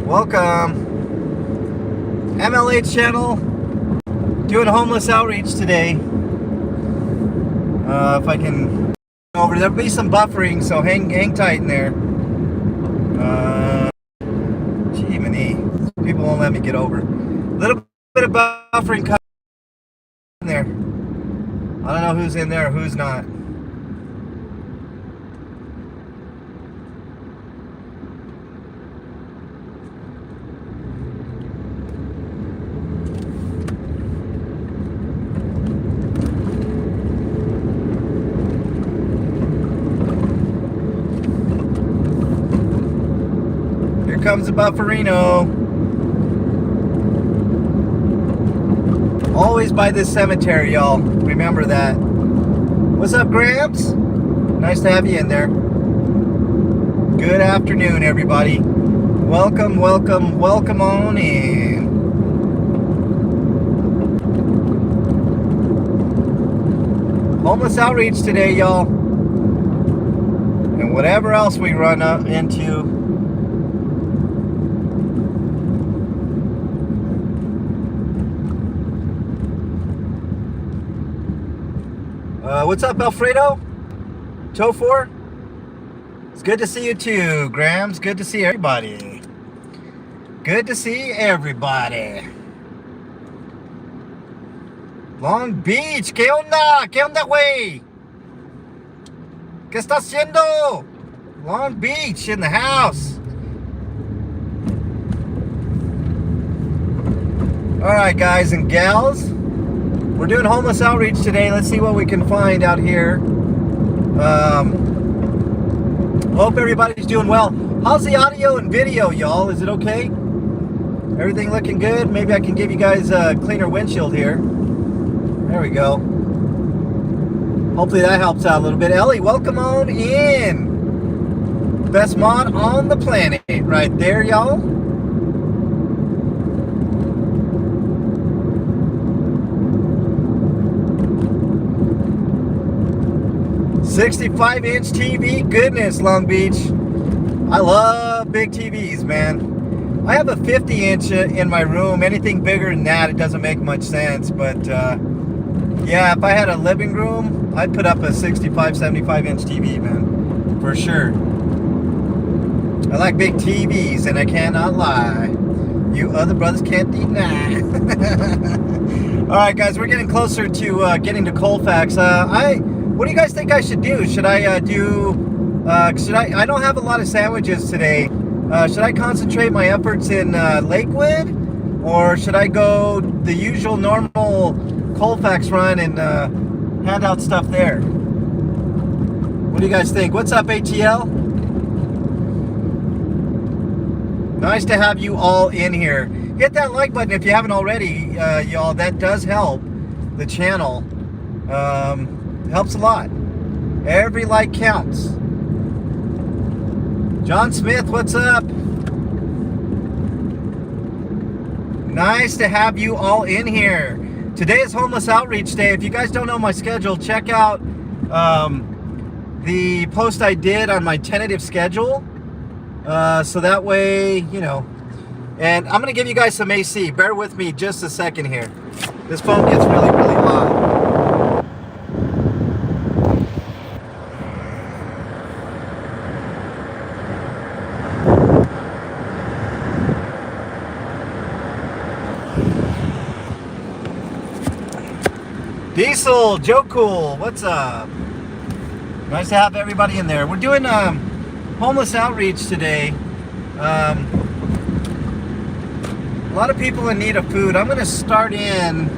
Welcome. MLH channel. Doing homeless outreach today. If I can over, there'll be some buffering, so hang tight in there. Gee, many people won't let me get over. A little bit of buffering coming in there. I don't know who's in there, who's not. Here comes the bufferino. Always by this cemetery, y'all. Remember that. What's up, Gramps? Nice to have you in there. Good afternoon, everybody. Welcome, welcome, welcome on in. Homeless outreach today, y'all. And whatever else we run into. What's up, Alfredo? Tofor? It's good to see you too, Grams. Good to see everybody. Good to see everybody. Long Beach, ¿qué onda? ¿Qué onda, güey? ¿Qué está haciendo? Long Beach in the house. All right, guys and gals. We're doing homeless outreach today. Let's see what we can find out here. Hope everybody's doing well. How's the audio and video, y'all? Is it okay? Everything looking good? Maybe I can give you guys a cleaner windshield here. There we go. Hopefully that helps out a little bit. Ellie, welcome on in. Best mod on the planet right there, y'all. 65-inch TV, goodness, Long Beach. I love big TVs, man. I have a 50-inch in my room. Anything bigger than that, it doesn't make much sense. But yeah, if I had a living room, I'd put up a 65, 75-inch TV, man, for sure. I like big TVs, and I cannot lie. You other brothers can't deny. All right, guys, we're getting closer to getting to Colfax. What do you guys think I should do? Should I I don't have a lot of sandwiches today. Should I concentrate my efforts in Lakewood? Or should I go the usual normal Colfax run and hand out stuff there? What do you guys think? What's up, ATL? Nice to have you all in here. Hit that like button if you haven't already, y'all. That does help the channel. Helps a lot. Every like counts. John Smith, what's up? Nice to have you all in here. Today is Homeless Outreach Day. If you guys don't know my schedule, check out the post I did on my tentative schedule. So that way, you know. And I'm going to give you guys some AC. Bear with me just a second here. This phone gets really, really hot. Diesel, Joe Cool, what's up? Nice to have everybody in there. We're doing homeless outreach today. A lot of people in need of food. I'm going to start in.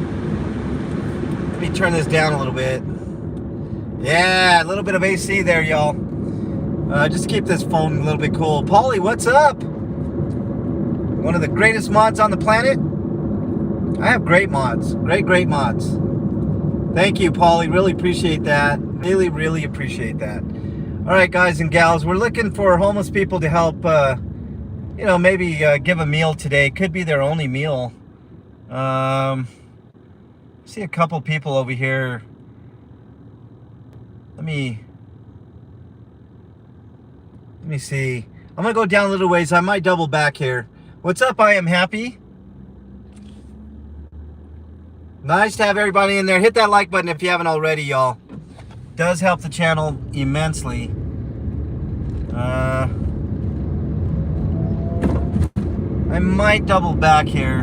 Let me turn this down a little bit. Yeah, a little bit of AC there, y'all. Just to keep this phone a little bit cool. Paulie, what's up? One of the greatest mods on the planet. I have great mods. Great mods. Thank you, Paulie. Really appreciate that. Really appreciate that. All right, guys and gals, we're looking for homeless people to help, you know, maybe give a meal today. Could be their only meal. See a couple people over here. Let me see. I'm going to go down a little ways. I might double back here. What's up? I am happy. Nice to have everybody in there. Hit that like button if you haven't already, y'all. Does help the channel immensely. I might double back here.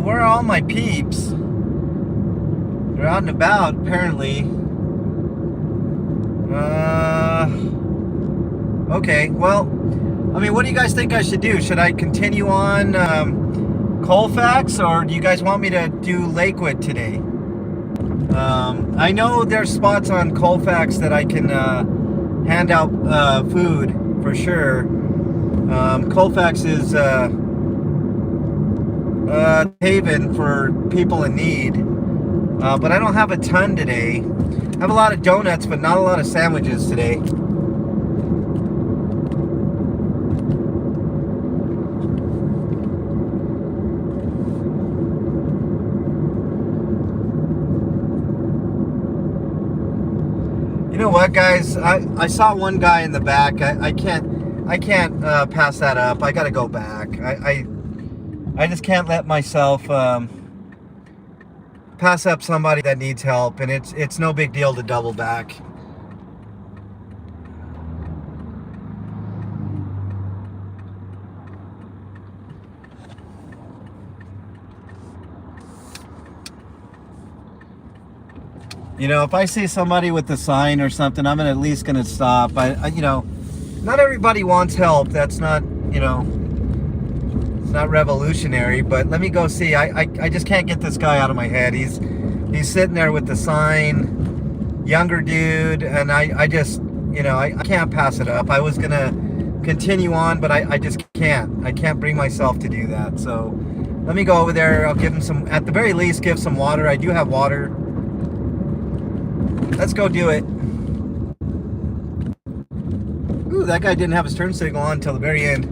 Where are all my peeps? They're out and about, apparently. Okay, well, I mean, what do you guys think I should do? Should I continue on Colfax, or do you guys want me to do Lakewood today? I know there's spots on Colfax that I can hand out food for sure. Colfax is haven for people in need, but I don't have a ton today. I have a lot of donuts, but not a lot of sandwiches today. You know what, guys? I saw one guy in the back. I can't pass that up. I gotta go back. I just can't let myself pass up somebody that needs help, and it's no big deal to double back. You know, if I see somebody with a sign or something, I'm at least gonna stop. You know, not everybody wants help. That's not, you know, it's not revolutionary. But let me go see. I just can't get this guy out of my head. He's sitting there with the sign, younger dude, and I just, you know, I can't pass it up. I was gonna continue on, but I just can't. I can't bring myself to do that. So let me go over there. I'll give him some, at the very least, give some water. I do have water. Let's go do it. Ooh, that guy didn't have his turn signal on until the very end.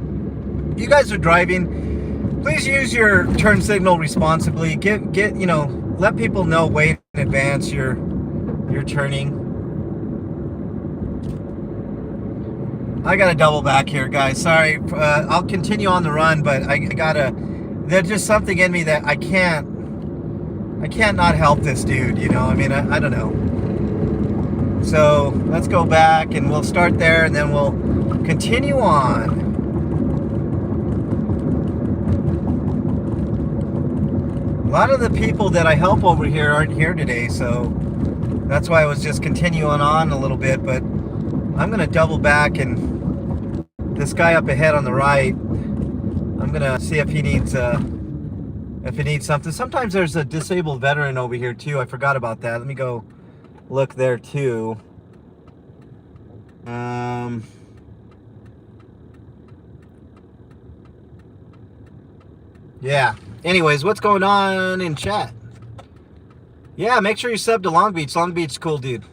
If you guys are driving, please use your turn signal responsibly. Get you know, let people know way in advance you're turning. I gotta double back here, guys. Sorry. I'll continue on the run, but I gotta. There's just something in me that I can't not help this dude. You know, I mean, I don't know. So let's go back and we'll start there, and then we'll continue on. A lot of the people that I help over here aren't here today, so that's why I was just continuing on a little bit. But I'm gonna double back, and this guy up ahead on the right, I'm gonna see if he needs something. Sometimes there's a disabled veteran over here too. I forgot about that. Let me go look there too. Yeah. Anyways, what's going on in chat? Yeah, make sure you sub to Long Beach. Long Beach, cool dude.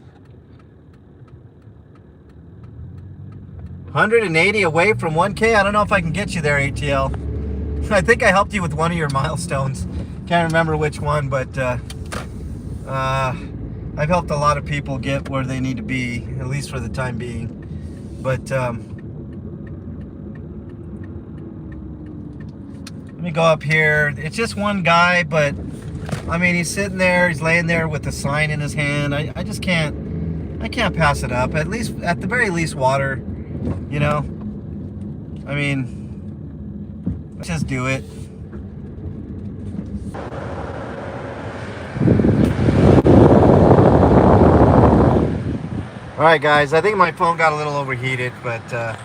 180 away from 1K. I don't know if I can get you there, ATL. I think I helped you with one of your milestones. Can't remember which one, but I've helped a lot of people get where they need to be, at least for the time being. But let me go up here. It's just one guy, but I mean, he's sitting there, he's laying there with a sign in his hand. I just can't, I can't pass it up. At least, at the very least, water, you know? I mean, let's just do it. All right, guys, I think my phone got a little overheated, but yeah.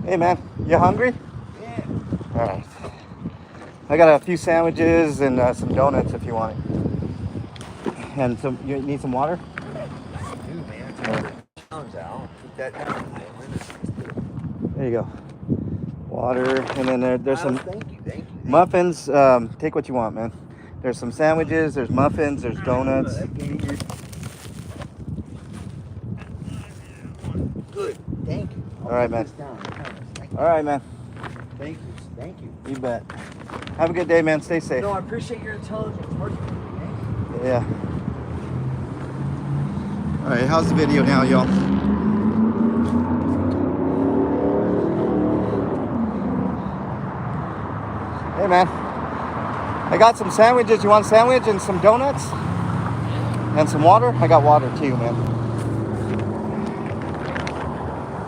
Hey man, you hungry? Yeah. All right. I got a few sandwiches and some donuts if you want it. And some. You need some water? Dude, man, challenge that. I'll keep that down. There you go. Water, and then there's some Thank you. muffins. Take what you want, man. There's some sandwiches. There's muffins. There's donuts. Good. Thank you. All right, man. All right, man. Thank you. You bet. Have a good day, man. Stay safe. No, I appreciate your intelligence. Thank you. Yeah. All right, how's the video now, y'all? Hey, man. I got some sandwiches. You want a sandwich and some donuts? And some water? I got water too, man.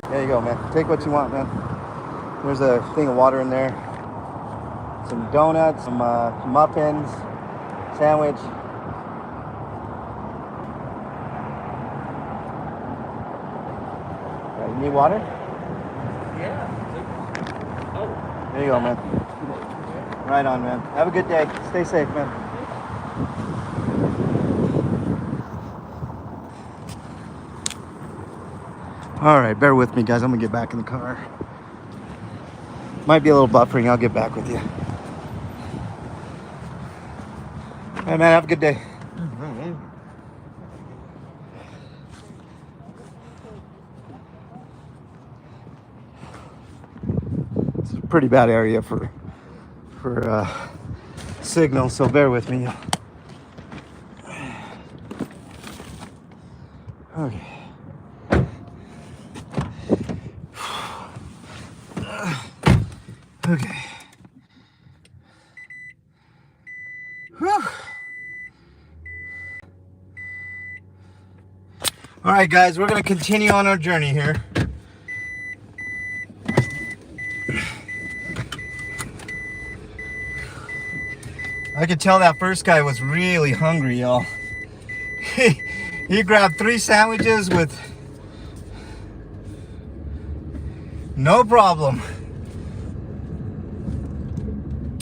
There you go, man. Take what you want, man. There's a thing of water in there. Some donuts, some muffins, sandwich. You need water? Yeah. Oh. There you go, man. Right on, man. Have a good day. Stay safe, man. All right, bear with me, guys. I'm gonna get back in the car. Might be a little buffering. I'll get back with you. All right, man. Have a good day. It's a pretty bad area for signal, so bear with me. Okay. Okay. Whew. All right, guys, we're going to continue on our journey here. I could tell that first guy was really hungry, y'all. He grabbed 3 sandwiches with no problem.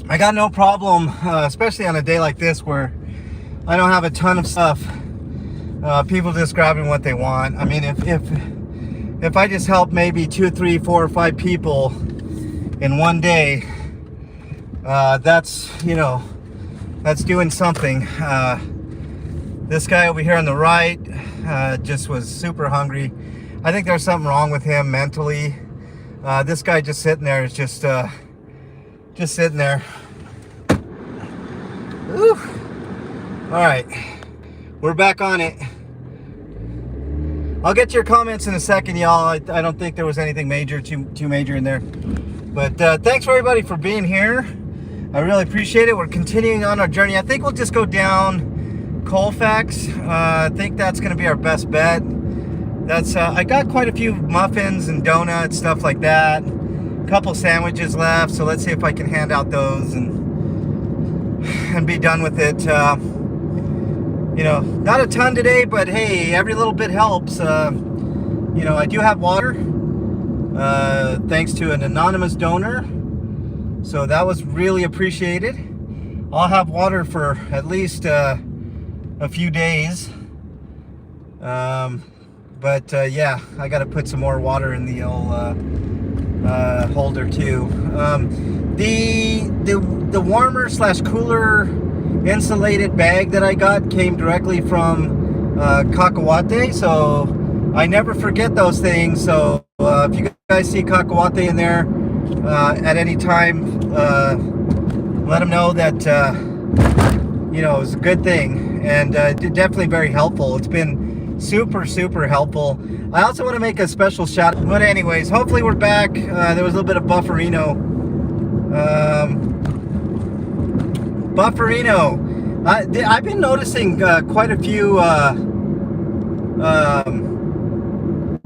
I got no problem, especially on a day like this where I don't have a ton of stuff. People just grabbing what they want. I mean, if I just help maybe 2, 3, 4, or 5 people in one day, that's, you know, that's doing something. This guy over here on the right just was super hungry. I think there's something wrong with him mentally. This guy just sitting there is just sitting there. Whew. All right, we're back on it. I'll get to your comments in a second, y'all. I don't think there was anything major, too major in there. But thanks for everybody for being here. I really appreciate it. We're continuing on our journey. I think we'll just go down Colfax. I think that's going to be our best bet. That's I got quite a few muffins and donuts, stuff like that. A couple sandwiches left, so let's see if I can hand out those and be done with it. You know, not a ton today, but hey, every little bit helps. You know, I do have water, thanks to an anonymous donor, so that was really appreciated. I'll have water for at least a few days. But yeah, I got to put some more water in the old holder too. The warmer / cooler insulated bag that I got came directly from Cacahuate, so I never forget those things. So if you guys see Cacahuate in there at any time, let them know that you know, it's a good thing, and definitely very helpful. It's been super helpful. I also want to make a special shout out, but anyways, hopefully we're back. There was a little bit of bufferino. I've been noticing quite a few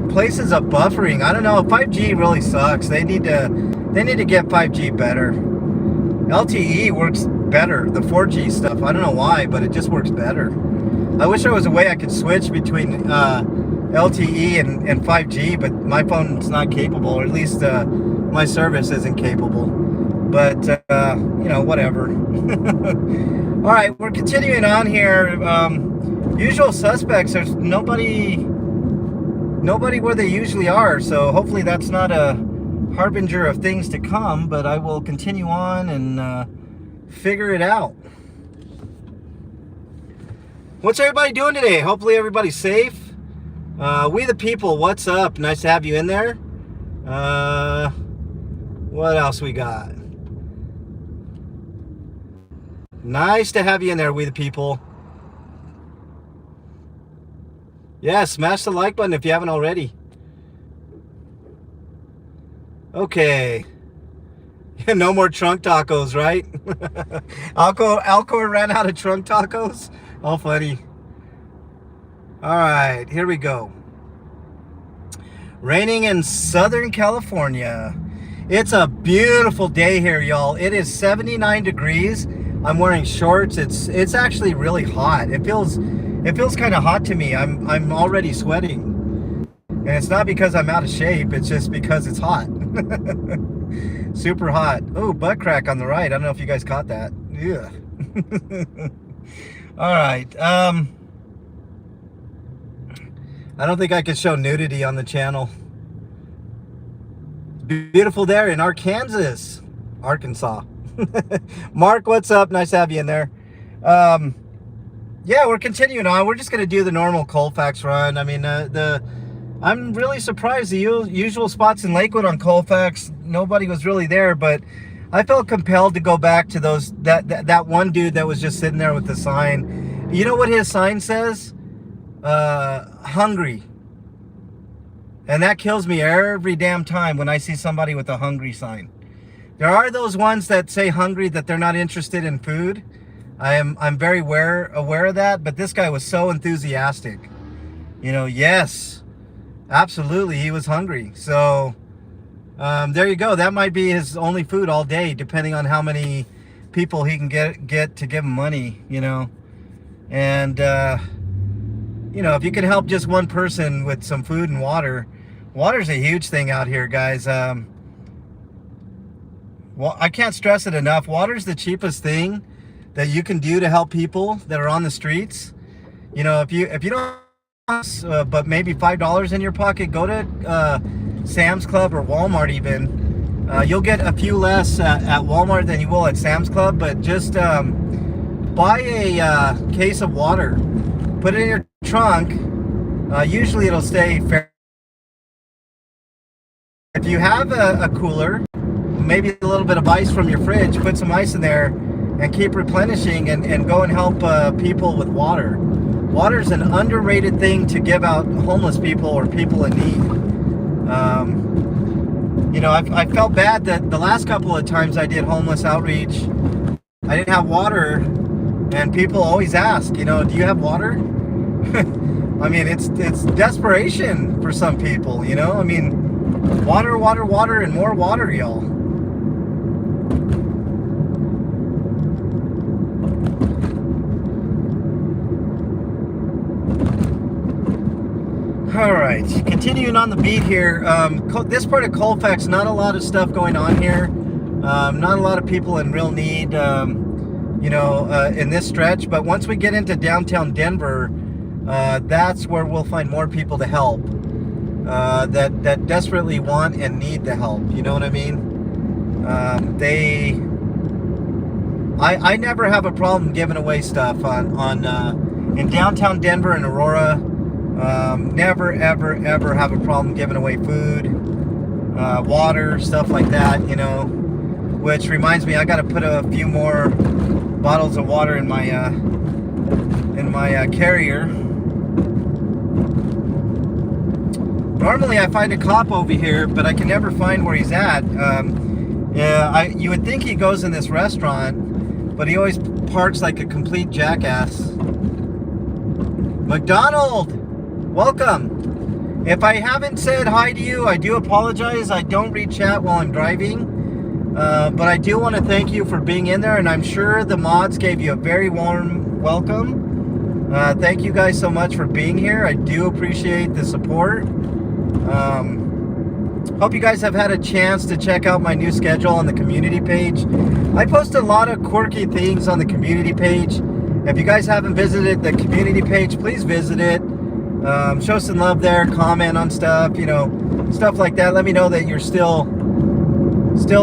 places of buffering. I don't know, 5G really sucks. They need to get 5G better. LTE works better, the 4G stuff. I don't know why, but it just works better. I wish there was a way I could switch between LTE and 5G, but my phone's not capable, or at least my service isn't capable. But, you know, whatever. All right, we're continuing on here. Usual suspects, there's nobody where they usually are. So hopefully that's not a harbinger of things to come, but I will continue on and figure it out. What's everybody doing today? Hopefully everybody's safe. We the people, what's up? Nice to have you in there. What else we got? Nice to have you in there, we the people. Yeah, smash the like button if you haven't already. Okay. No more trunk tacos, right? Alcor ran out of trunk tacos? All funny. All right, here we go. Raining in Southern California. It's a beautiful day here, y'all. It is 79 degrees. I'm wearing shorts. It's actually really hot. It feels kind of hot to me. I'm already sweating. And it's not because I'm out of shape. It's just because it's hot. Super hot. Oh, butt crack on the right. I don't know if you guys caught that. Yeah. All right. I don't think I can show nudity on the channel. Beautiful there in Arkansas. Mark, what's up? Nice to have you in there. Yeah, we're continuing on. We're just going to do the normal Colfax run. I mean, I'm really surprised the usual spots in Lakewood on Colfax, nobody was really there, but I felt compelled to go back to those that one dude that was just sitting there with the sign. You know what his sign says? Hungry. And that kills me every damn time when I see somebody with a hungry sign. There are those ones that say hungry, that they're not interested in food. I'm very aware of that, but this guy was so enthusiastic. You know, yes, absolutely, he was hungry. So there you go. That might be his only food all day, depending on how many people he can get to give him money, you know. And you know, if you can help just one person with some food and water, water's a huge thing out here, guys. Well, I can't stress it enough. Water's the cheapest thing that you can do to help people that are on the streets. You know, if you don't, but maybe $5 in your pocket, go to Sam's Club or Walmart even. You'll get a few less at Walmart than you will at Sam's Club, but just buy a case of water, put it in your trunk. Usually it'll stay fair. If you have a cooler, maybe a little bit of ice from your fridge, put some ice in there and keep replenishing and go and help people with water. Water's an underrated thing to give out homeless people or people in need. You know, I felt bad that the last couple of times I did homeless outreach, I didn't have water, and people always ask, you know, do you have water? I mean, it's desperation for some people, you know? I mean, water, water, water, and more water, y'all. All right, continuing on the beat here. This part of Colfax, not a lot of stuff going on here. Not a lot of people in real need, you know, in this stretch. But once we get into downtown Denver, that's where we'll find more people to help that desperately want and need the help. You know what I mean? I never have a problem giving away stuff in downtown Denver and Aurora. Never, ever, ever have a problem giving away food, water, stuff like that, you know, which reminds me, I got to put a few more bottles of water in my carrier. Normally I find a cop over here, but I can never find where he's at. You would think he goes in this restaurant, but he always parks like a complete jackass. McDonald! Welcome. If I haven't said hi to you, I do apologize. I don't read chat while I'm driving, but I do want to thank you for being in there, and I'm sure the mods gave you a very warm welcome. Thank you guys so much for being here. I do appreciate the support. Hope you guys have had a chance to check out my new schedule on the community page. I post a lot of quirky things on the community page. If you guys haven't visited the community page, please visit it. Show some love there, comment on stuff, you know, stuff like that. Let me know that you're still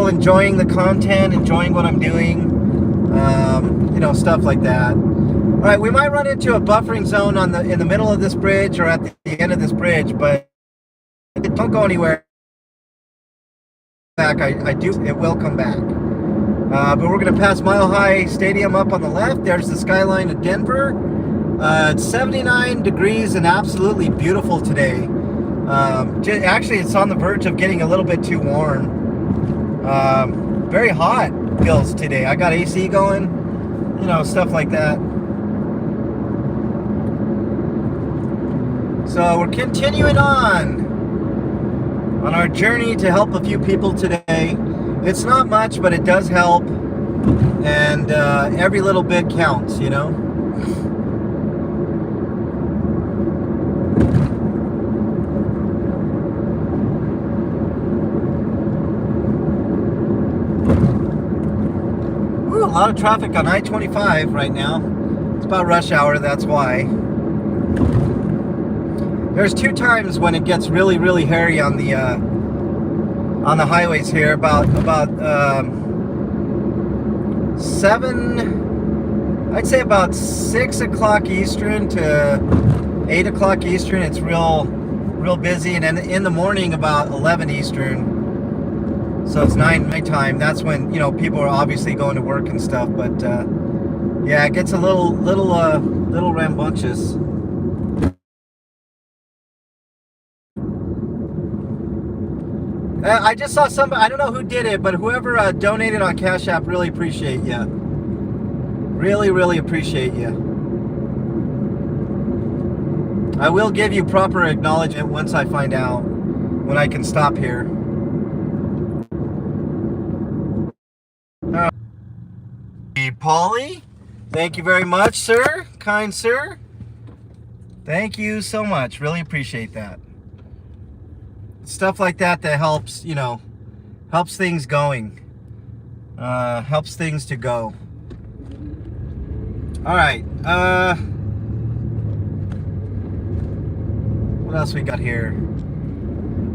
enjoying the content, enjoying what I'm doing, you know, stuff like that. All right, we might run into a buffering zone in the middle of this bridge or at the end of this bridge, but don't go anywhere. Back, it will come back. But we're going to pass Mile High Stadium up on the left. There's the skyline of Denver. It's 79 degrees and absolutely beautiful today. Actually, it's on the verge of getting a little bit too warm. Very hot feels today. I got AC going, you know, stuff like that. So we're continuing on our journey to help a few people today. It's not much, but it does help, and every little bit counts, you know. Ooh, a lot of traffic on I-25 right now. It's about rush hour, that's why. There's 2 times when it gets really, really hairy on the highways here. About 7, I'd say about 6 o'clock Eastern to 8 o'clock Eastern. It's real busy, and then in the morning about 11 Eastern. So it's 9 my time. That's when, you know, people are obviously going to work and stuff. But yeah, it gets a little rambunctious. I just saw somebody, I don't know who did it, but whoever donated on Cash App, really appreciate you. Really, really appreciate you. I will give you proper acknowledgement once I find out when I can stop here. Paulie, thank you very much, sir. Kind sir. Thank you so much. Really appreciate that. Stuff like that helps, you know, helps things going. Helps things to go. All right. What else we got here?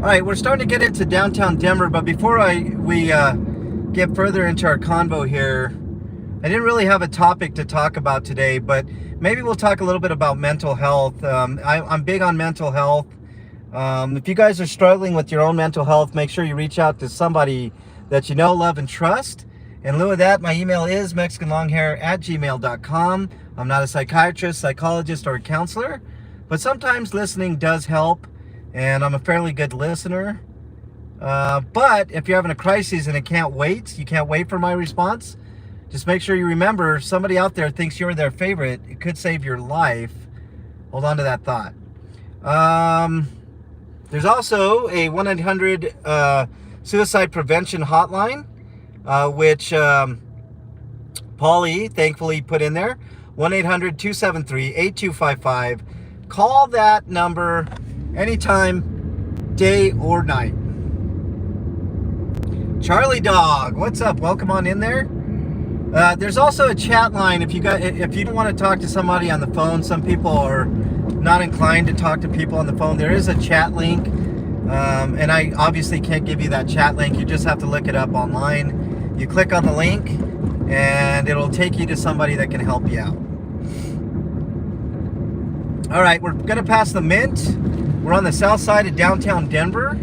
All right, we're starting to get into downtown Denver, but before we get further into our convo here, I didn't really have a topic to talk about today, but maybe we'll talk a little bit about mental health. I'm big on mental health. If you guys are struggling with your own mental health, make sure you reach out to somebody that you know, love, and trust. In lieu of that, my email is mexicanlonghair@gmail.com. I'm not a psychiatrist, psychologist, or a counselor, but sometimes listening does help, and I'm a fairly good listener. But if you're having a crisis and you can't wait for my response, just make sure you remember somebody out there thinks you're their favorite. It could save your life. Hold on to that thought. There's also a 1-800 suicide prevention hotline, which Paulie thankfully put in there. 1-800-273-8255. Call that number anytime, day or night. Charlie Dog, what's up? Welcome on in there. There's also a chat line if you don't want to talk to somebody on the phone. Some people are not inclined to talk to people on the phone. There is a chat link, and I obviously can't give you that chat link. You just have to look it up online. You click on the link and it'll take you to somebody that can help you out. All right, we're gonna pass the Mint. We're on the south side of downtown Denver.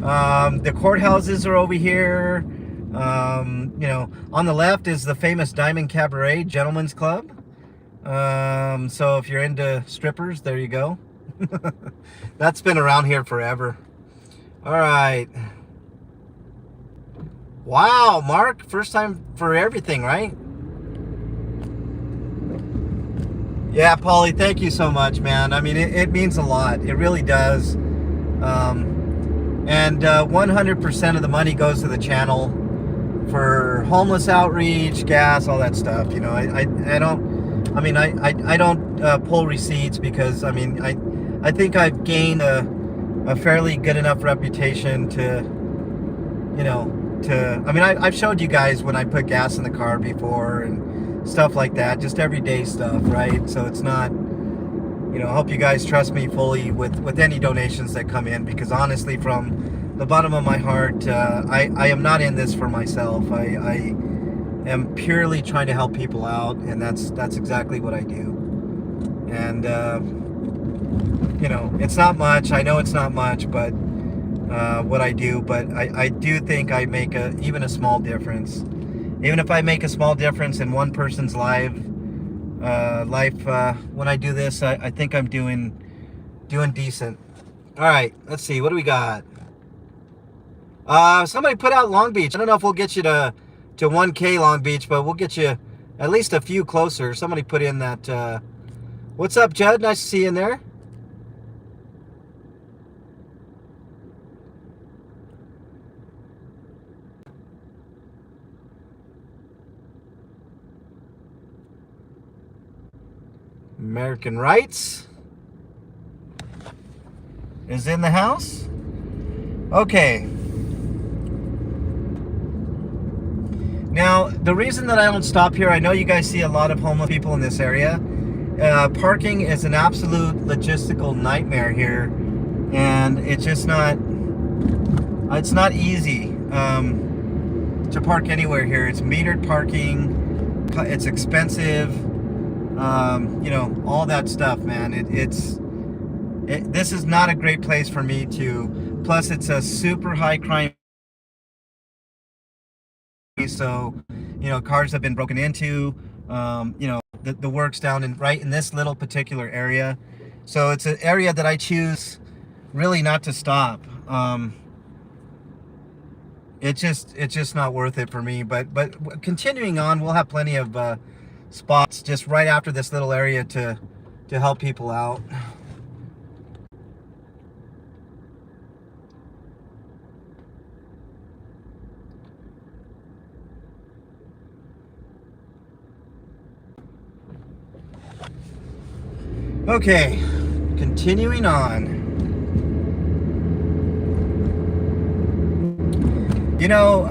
The courthouses are over here. You know, on the left is the famous Diamond Cabaret Gentlemen's Club. So if you're into strippers, there you go. That's been around here forever. All right. Wow, Mark, first time for everything, right? Yeah, Paulie, thank you so much, man. I mean, it means a lot. It really does. And 100% of the money goes to the channel for homeless outreach, gas, all that stuff. You know, I don't pull receipts because, I mean, I think I've gained a a fairly good enough reputation to, you know, I mean, I've showed you guys when I put gas in the car before and stuff like that, just everyday stuff, right? So it's not, you know, I hope you guys trust me fully with any donations that come in, because honestly, from the bottom of my heart, I am not in this for myself. I am purely trying to help people out, and that's exactly what I do. And you know, it's not much. I know it's not much, but what I do, but I do think I make even a small difference. Even if I make a small difference in one person's life, when I do this, I think I'm doing decent. All right, let's see, what do we got? Somebody put out Long Beach. I don't know if we'll get you to 1K Long Beach, but we'll get you at least a few closer. Somebody put in that. What's up, Judd? Nice to see you in there. American Rights is in the house. Okay. Now, the reason that I don't stop here, I know you guys see a lot of homeless people in this area. Parking is an absolute logistical nightmare here, and it's just not easy to park anywhere here. It's metered parking, it's expensive, you know, all that stuff, man. This is not a great place for me to, plus it's a super high crime. So, you know, cars have been broken into, you know, the work's down right in this little particular area. So it's an area that I choose really not to stop. It's just not worth it for me. But continuing on, we'll have plenty of spots just right after this little area to help people out. Okay, continuing on. You know,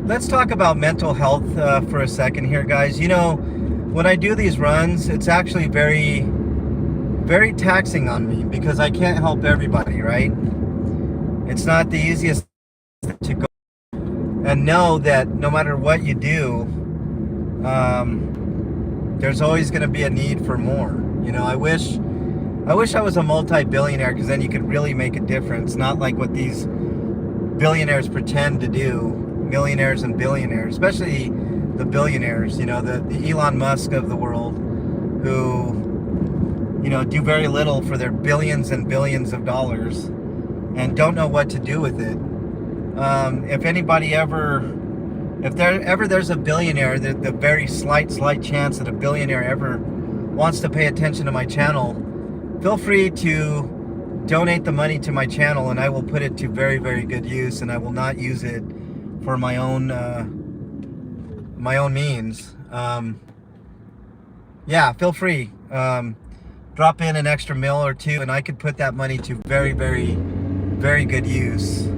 let's talk about mental health for a second here, guys. You know, when I do these runs, it's actually very, very taxing on me because I can't help everybody, right? It's not the easiest to go and know that no matter what you do, there's always going to be a need for more. You know, I wish I was a multi-billionaire, because then you could really make a difference. Not like what these billionaires pretend to do, millionaires and billionaires, especially the billionaires, you know, the Elon Musk of the world, who, you know, do very little for their billions and billions of dollars and don't know what to do with it. If there's a billionaire, the very slight chance that a billionaire ever wants to pay attention to my channel, feel free to donate the money to my channel, and I will put it to very, very good use, and I will not use it for my own means. Yeah, feel free. Drop in an extra $1 or $2, and I could put that money to very, very, very good use.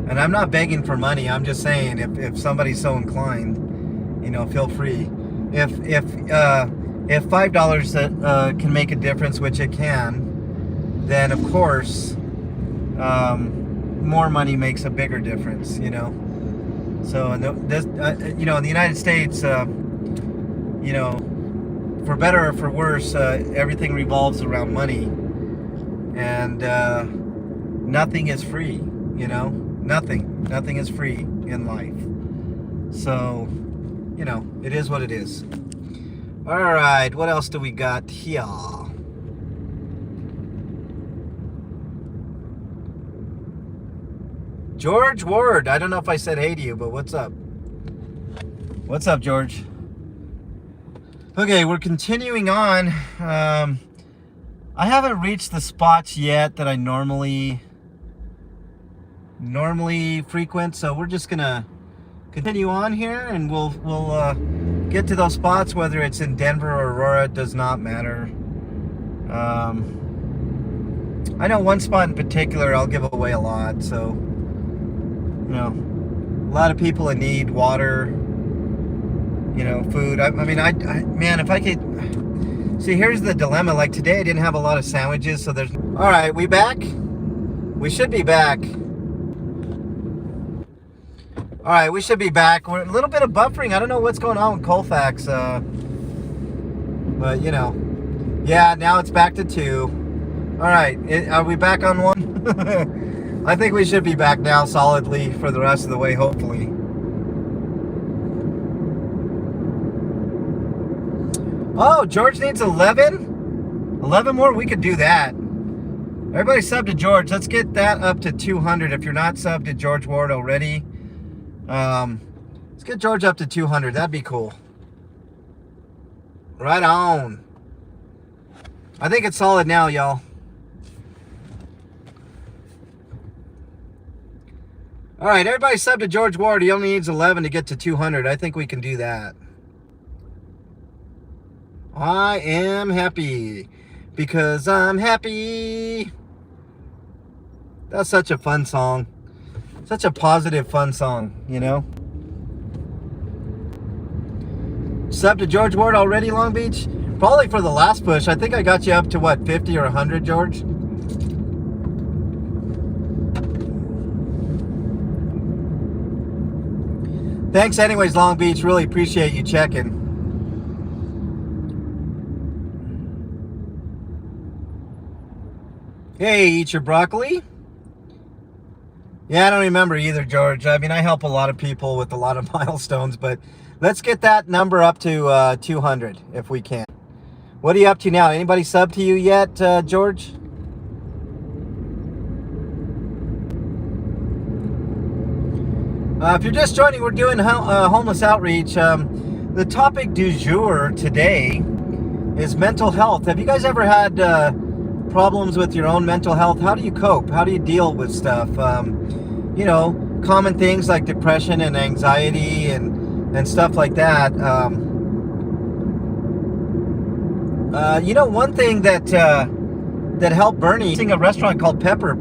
And I'm not begging for money. I'm just saying, if somebody's so inclined, you know, feel free. If $5 can make a difference, which it can, then of course more money makes a bigger difference. You know. So you know, in the United States, you know, for better or for worse, everything revolves around money, and nothing is free. You know, nothing is free in life. So, you know, it is what it is. All right, what else do we got here? George Ward. I don't know if I said hey to you, but what's up? What's up, George? Okay, we're continuing on. I haven't reached the spots yet that I normally frequent, so we're just gonna continue on here, and we'll get to those spots. Whether it's in Denver or Aurora, it does not matter. I know one spot in particular I'll give away a lot, so, you know, a lot of people in need, water, you know, food. I mean, man, if I could, see, here's the dilemma. Like today I didn't have a lot of sandwiches, so there's, all right, we back? We should be back. All right, we should be back. We're a little bit of buffering. I don't know what's going on with Colfax, but you know, yeah, now it's back to 2. All right, are we back on 1? I think we should be back now solidly for the rest of the way, hopefully. Oh, George needs 11? 11 more? We could do that. Everybody sub to George. Let's get that up to 200. If you're not subbed to George Ward already, let's get George up to 200. That'd be cool. Right on. I think it's solid now, y'all. All right, everybody sub to George Ward. He only needs 11 to get to 200. I think we can do that. I am happy because I'm happy. That's such a fun song. Such a positive, fun song, you know? Sub to George Ward already, Long Beach? Probably for the last push. I think I got you up to, what, 50 or 100, George? Thanks anyways, Long Beach. Really appreciate you checking. Hey, eat your broccoli? Yeah, I don't remember either, George. I mean, I help a lot of people with a lot of milestones, but let's get that number up to 200 if we can. What are you up to now? Anybody sub to you yet, George? If you're just joining, we're doing homeless outreach. The topic du jour today is mental health. Have you guys ever had problems with your own mental health? How do you cope? How do you deal with stuff? You know, common things like depression and anxiety and stuff like that. You know, one thing that helped Bernie, eating a restaurant called Pepper.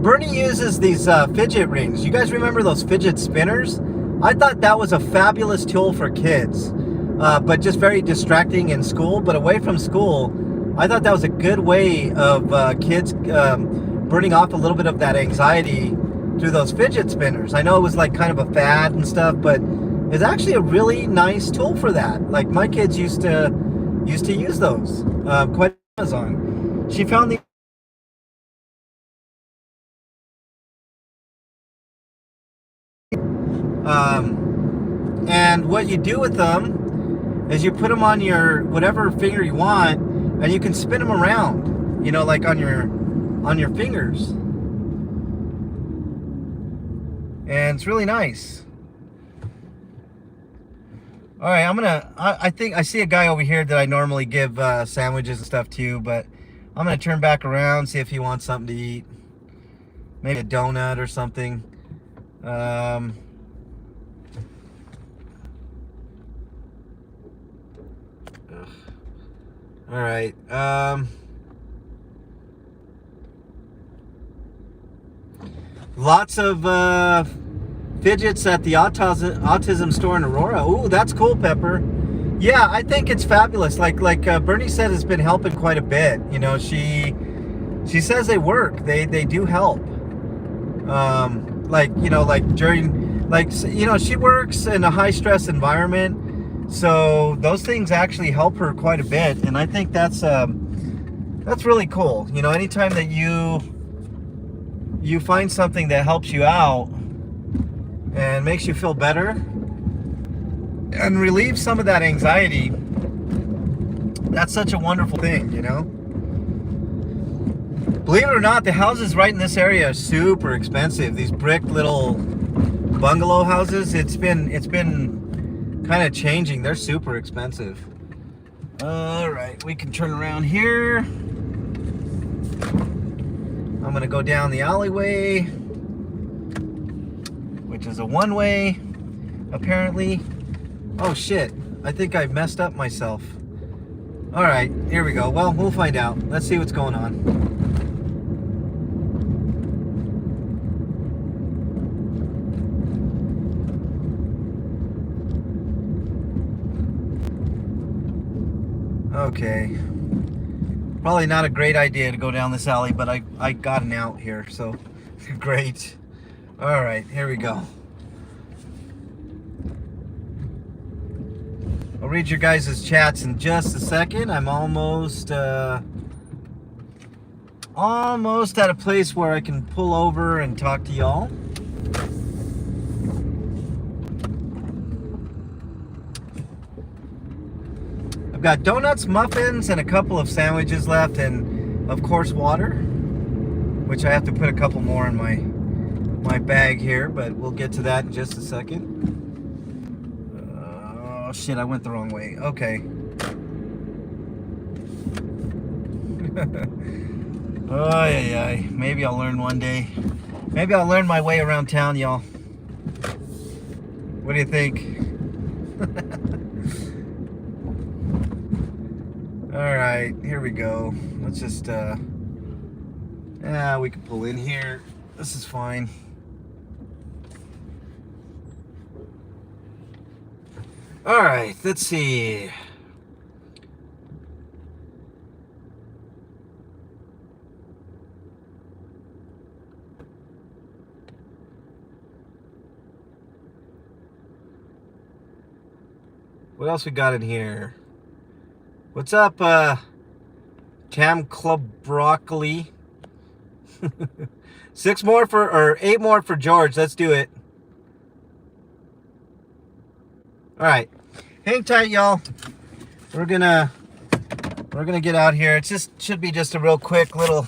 Bernie uses these fidget rings. You guys remember those fidget spinners? I thought that was a fabulous tool for kids, but just very distracting in school. But away from school, I thought that was a good way of kids burning off a little bit of that anxiety through those fidget spinners. I know it was like kind of a fad and stuff, but it's actually a really nice tool for that. Like my kids used to use those quite on Amazon. She found the and what you do with them is you put them on your whatever finger you want, and you can spin them around, you know, like on your fingers, and it's really nice. All right, I think I see a guy over here that I normally give sandwiches and stuff to, but I'm gonna turn back around, see if he wants something to eat, maybe a donut or something. All right. Lots of fidgets at the autism store in Aurora. Ooh, that's cool, Pepper. Yeah, I think it's fabulous. Like Bernie said, it's been helping quite a bit. You know, she says they work. They do help. Like, you know, like during, like, you know, she works in a high stress environment. So those things actually help her quite a bit, and I think that's really cool. You know, anytime that you find something that helps you out and makes you feel better and relieves some of that anxiety, that's such a wonderful thing, you know. Believe it or not, the houses right in this area are super expensive. These brick little bungalow houses, it's been kind of changing. They're super expensive. All right, we can turn around here. I'm gonna go down the alleyway, which is a one-way apparently. Oh shit, I think I messed up myself. All right, here we go. Well, we'll find out. Let's see what's going on. Okay. Probably not a great idea to go down this alley, but I got an out here, so great. All right, here we go. I'll read your guys' chats in just a second. I'm almost at a place where I can pull over and talk to y'all. I've got donuts, muffins, and a couple of sandwiches left, and of course water, which I have to put a couple more in my bag here, but we'll get to that in just a second. Oh shit, I went the wrong way. Okay. Oh yeah. Maybe I'll learn one day. Maybe I'll learn my way around town, y'all. What do you think? All right, here we go. Let's just we can pull in here. This is fine. All right, let's see. What else we got in here? What's up, Cam Club Broccoli? 8 more for George. Let's do it. All right, hang tight, y'all. We're gonna get out here. It should be just a real quick little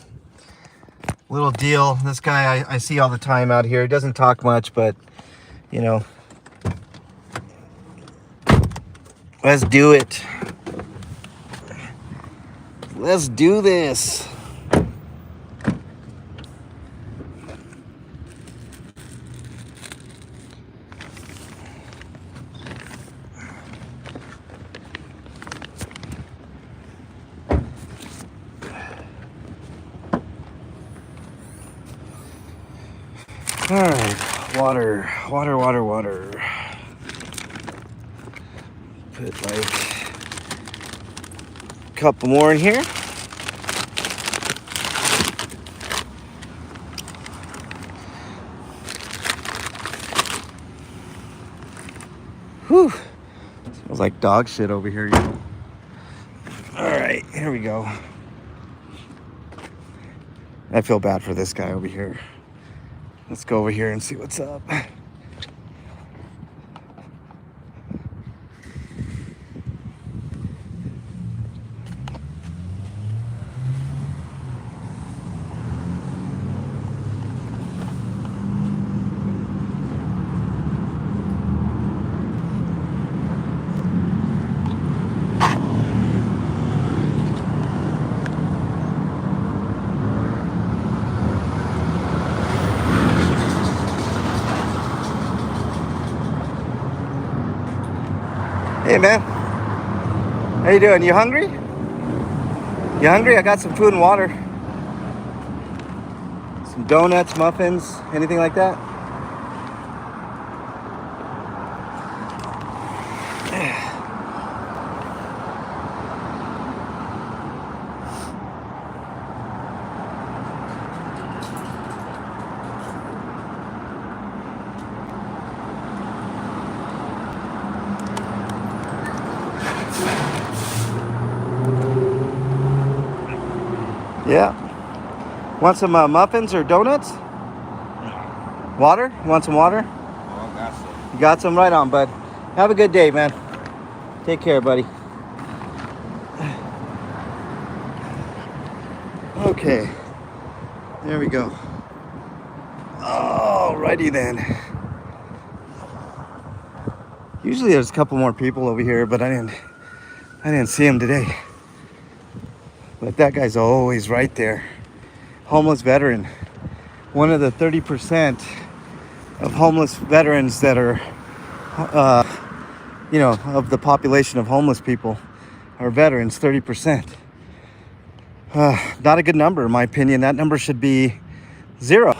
deal. This guy I see all the time out here. He doesn't talk much, but you know, let's do it. Let's do this. All right, water. Put like a couple more in here. Whew. Smells like dog shit over here. All right, here we go. I feel bad for this guy over here. Let's go over here and see what's up. Hey man, how you doing? You hungry? You hungry? I got some food and water. Some donuts, muffins, anything like that? Yeah. Want some muffins or donuts? Water? Want some water? Oh, I got some. You got some? Right on, bud. Have a good day, man. Take care, buddy. Okay. There we go. Alrighty then. Usually there's a couple more people over here, but I didn't see them today. But that guy's always right there. Homeless veteran. One of the 30% of homeless veterans that are of the population of homeless people are veterans, 30%. Not a good number, in my opinion. That number should be 0.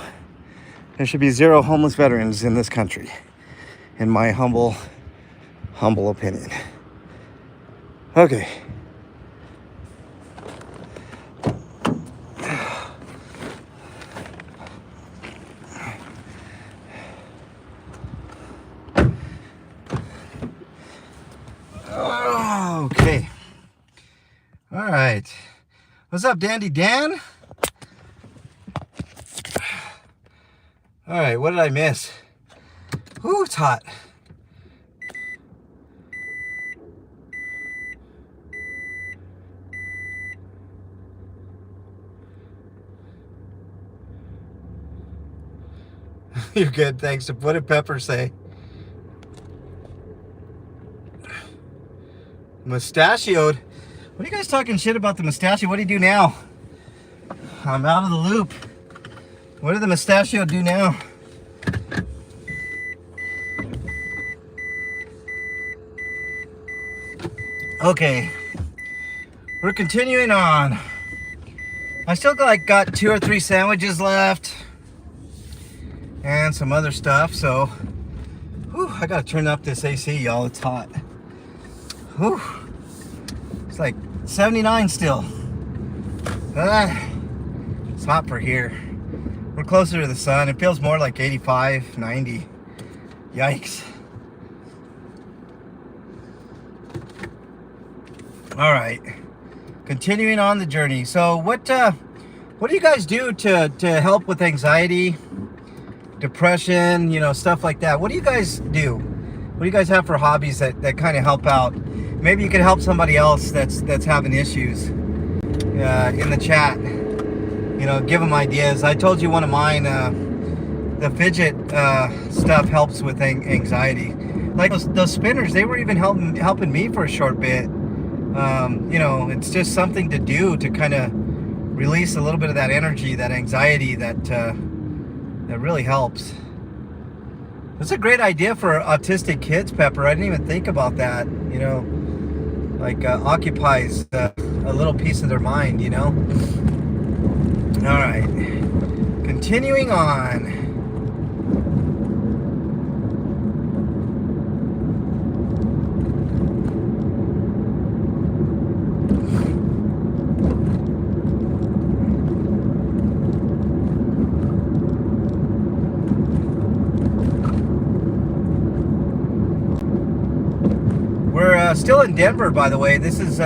There should be 0 homeless veterans in this country, in my humble opinion. Okay. Okay. All right. What's up, Dandy Dan? All right, what did I miss? Ooh, it's hot. You're good, thanks. What did Pepper say? Mustachioed? What are you guys talking shit about the mustachio? What do you do now? I'm out of the loop. What did the mustachio do now? Okay. We're continuing on. I still got 2 or 3 sandwiches left. And some other stuff, so I gotta turn up this AC, y'all. It's hot. Whew. It's like 79 still. It's hot for here. We're closer to the sun. It feels more like 85, 90. Yikes. All right. Continuing on the journey. So what do you guys do to help with anxiety, depression, stuff like that? What do you guys do? What do you guys have for hobbies that kind of help out? Maybe you can help somebody else that's having issues in the chat. Give them ideas. I told you one of mine, the fidget stuff helps with anxiety. Like those spinners, they were even helping me for a short bit. It's just something to do to kind of release a little bit of that energy, that anxiety that really helps. It's a great idea for autistic kids, Pepper. I didn't even think about that. Occupies a little piece of their mind. All right, continuing on. Still in Denver, by the way. This is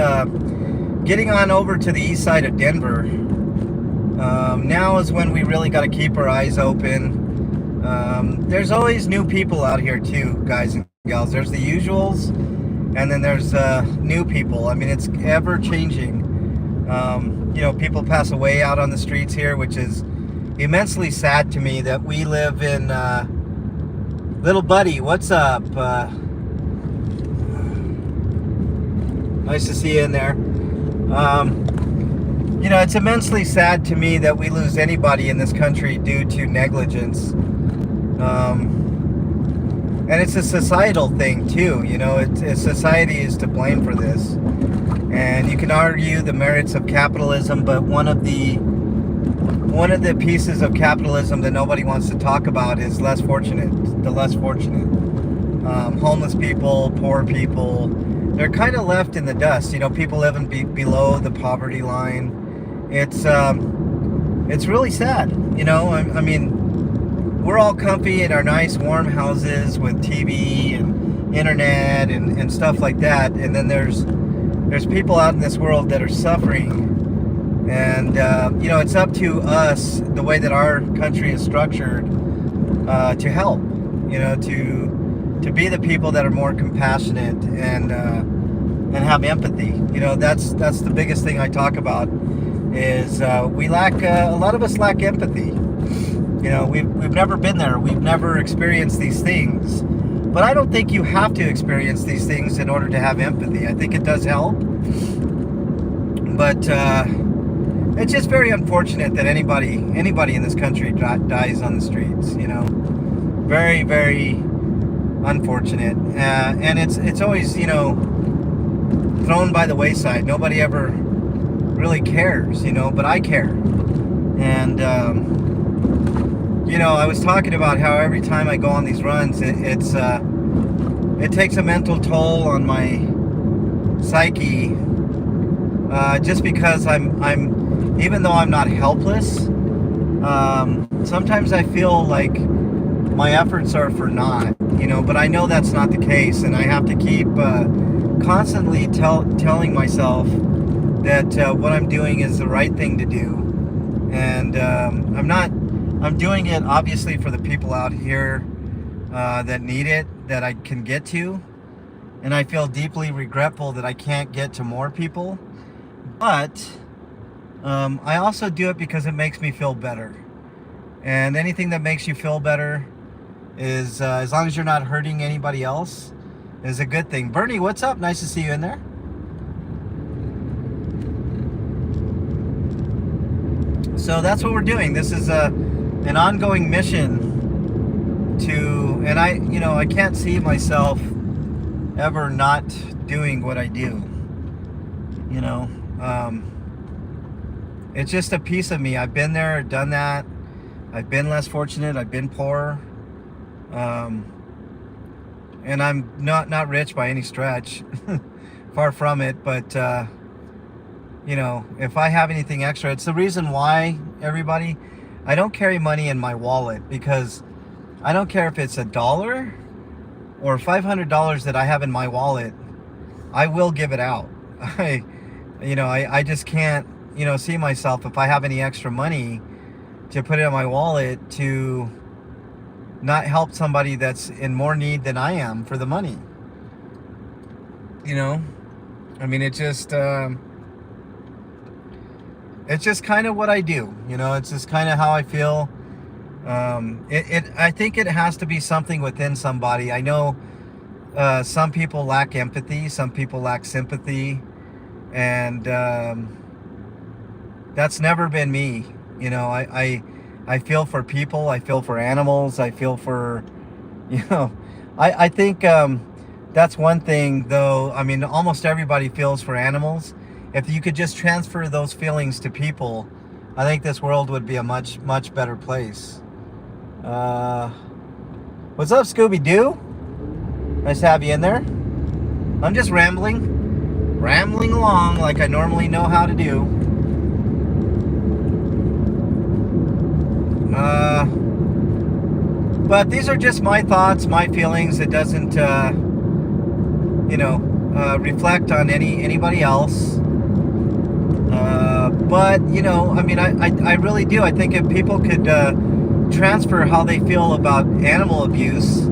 getting on over to the east side of Denver. Now is when we really got to keep our eyes open. There's always new people out here too, guys and gals. There's the usuals, and then there's new people. I mean, it's ever changing. People pass away out on the streets here, which is immensely sad to me that we live in. Little buddy, what's up? Nice to see you in there. It's immensely sad to me that we lose anybody in this country due to negligence. And it's a societal thing too. Society is to blame for this. And you can argue the merits of capitalism, but one of the pieces of capitalism that nobody wants to talk about is the less fortunate. Homeless people, poor people, they're kind of left in the dust. People living below the poverty line. It's really sad. I mean, we're all comfy in our nice warm houses with TV and internet and stuff like that. And then there's people out in this world that are suffering. And, it's up to us, the way that our country is structured, to help, to be the people that are more compassionate and have empathy. That's the biggest thing I talk about is we lack, a lot of us lack empathy. We've never been there. We've never experienced these things. But I don't think you have to experience these things in order to have empathy. I think it does help. But it's just very unfortunate that anybody in this country dies on the streets. Very, very unfortunate. And it's always, thrown by the wayside. Nobody ever really cares, but I care. And, I was talking about how every time I go on these runs, it takes a mental toll on my psyche, just because I'm even though I'm not helpless, sometimes I feel like my efforts are for naught, but I know that's not the case, and I have to keep constantly telling myself that what I'm doing is the right thing to do. And I'm doing it obviously for the people out here that need it, that I can get to. And I feel deeply regretful that I can't get to more people. But I also do it because it makes me feel better. And anything that makes you feel better is, as long as you're not hurting anybody else, is a good thing. Bernie, what's up? Nice to see you in there. So that's what we're doing. This is an ongoing mission to, and I can't see myself ever not doing what I do. It's just a piece of me. I've been there, done that. I've been less fortunate. I've been poor. And I'm not rich by any stretch. Far from it. But, if I have anything extra, it's the reason why, everybody, I don't carry money in my wallet, because I don't care if it's $1 or $500 that I have in my wallet, I will give it out. I just can't, see myself, if I have any extra money, to put it in my wallet to not help somebody that's in more need than I am for the money. It's just kind of what I do. It's just kind of how I feel. I think it has to be something within somebody. I know some people lack empathy, some people lack sympathy, and that's never been me. I feel for people, I feel for animals, I feel for, I think that's one thing, though. Almost everybody feels for animals. If you could just transfer those feelings to people, I think this world would be a much, much better place. What's up, Scooby-Doo? Nice to have you in there. I'm just rambling along like I normally know how to do. But these are just my thoughts, my feelings. It doesn't, reflect on anybody else. But, I really do. I think if people could transfer how they feel about animal abuse,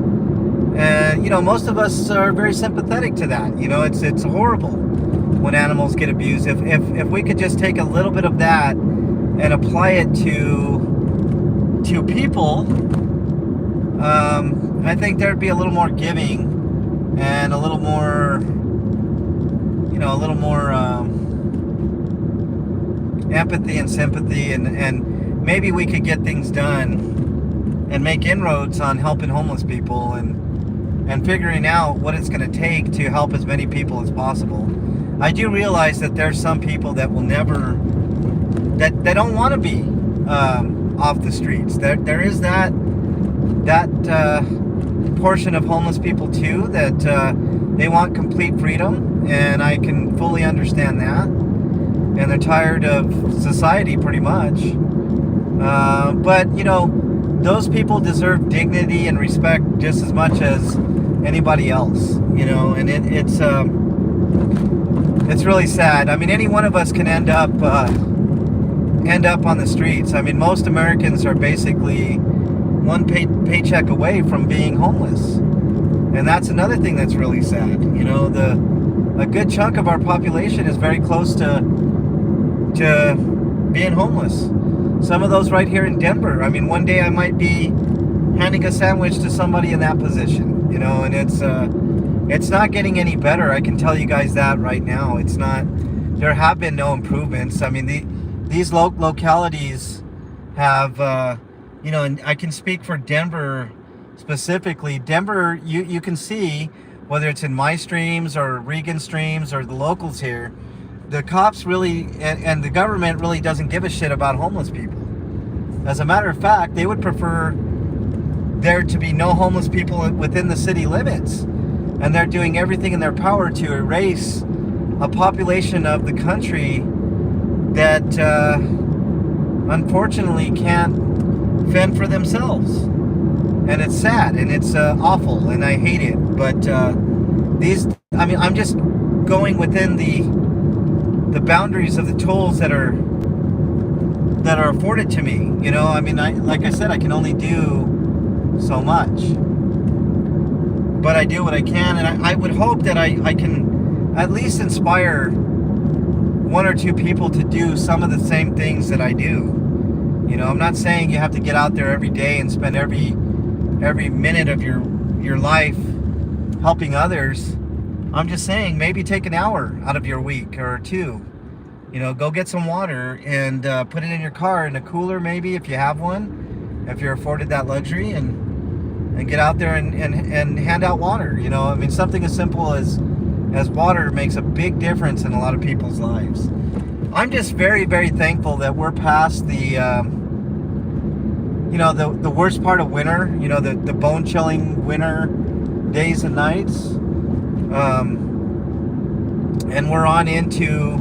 and, most of us are very sympathetic to that. It's horrible when animals get abused. If we could just take a little bit of that and apply it to people, I think there'd be a little more giving and a little more, empathy and sympathy, and maybe we could get things done and make inroads on helping homeless people and figuring out what it's going to take to help as many people as possible. I do realize that there's some people that will never, that don't want to be off the streets. There is that portion of homeless people too, that they want complete freedom, and I can fully understand that. And they're tired of society, pretty much. But those people deserve dignity and respect just as much as anybody else. And it's really sad. Any one of us can end up on the streets. Most Americans are basically one paycheck away from being homeless, and that's another thing that's really sad. A good chunk of our population is very close to being homeless. Some of those right here in Denver. One day I might be handing a sandwich to somebody in that position. And it's not getting any better. I can tell you guys that right now. It's not. There have been no improvements. These localities have, and I can speak for Denver specifically. Denver, you can see, whether it's in my streams or Regan streams or the locals here, the cops really, and the government really doesn't give a shit about homeless people. As a matter of fact, they would prefer there to be no homeless people within the city limits. And they're doing everything in their power to erase a population of the country that unfortunately can't fend for themselves. And it's sad and it's awful and I hate it. But I'm just going within the boundaries of the tools that are afforded to me. You know, I mean, like I said, I can only do so much, but I do what I can, and I would hope that I can at least inspire one or two people to do some of the same things that I do. You know, I'm not saying you have to get out there every day and spend every minute of your life helping others. I'm just saying maybe take an hour out of your week or two. You know, go get some water and put it in your car in a cooler, maybe, if you have one, if you're afforded that luxury, and get out there and hand out water. You know, I mean, something as simple as water makes a big difference in a lot of people's lives. I'm just very, very thankful that we're past the worst part of winter, you know, the bone-chilling winter days and nights. And we're on into,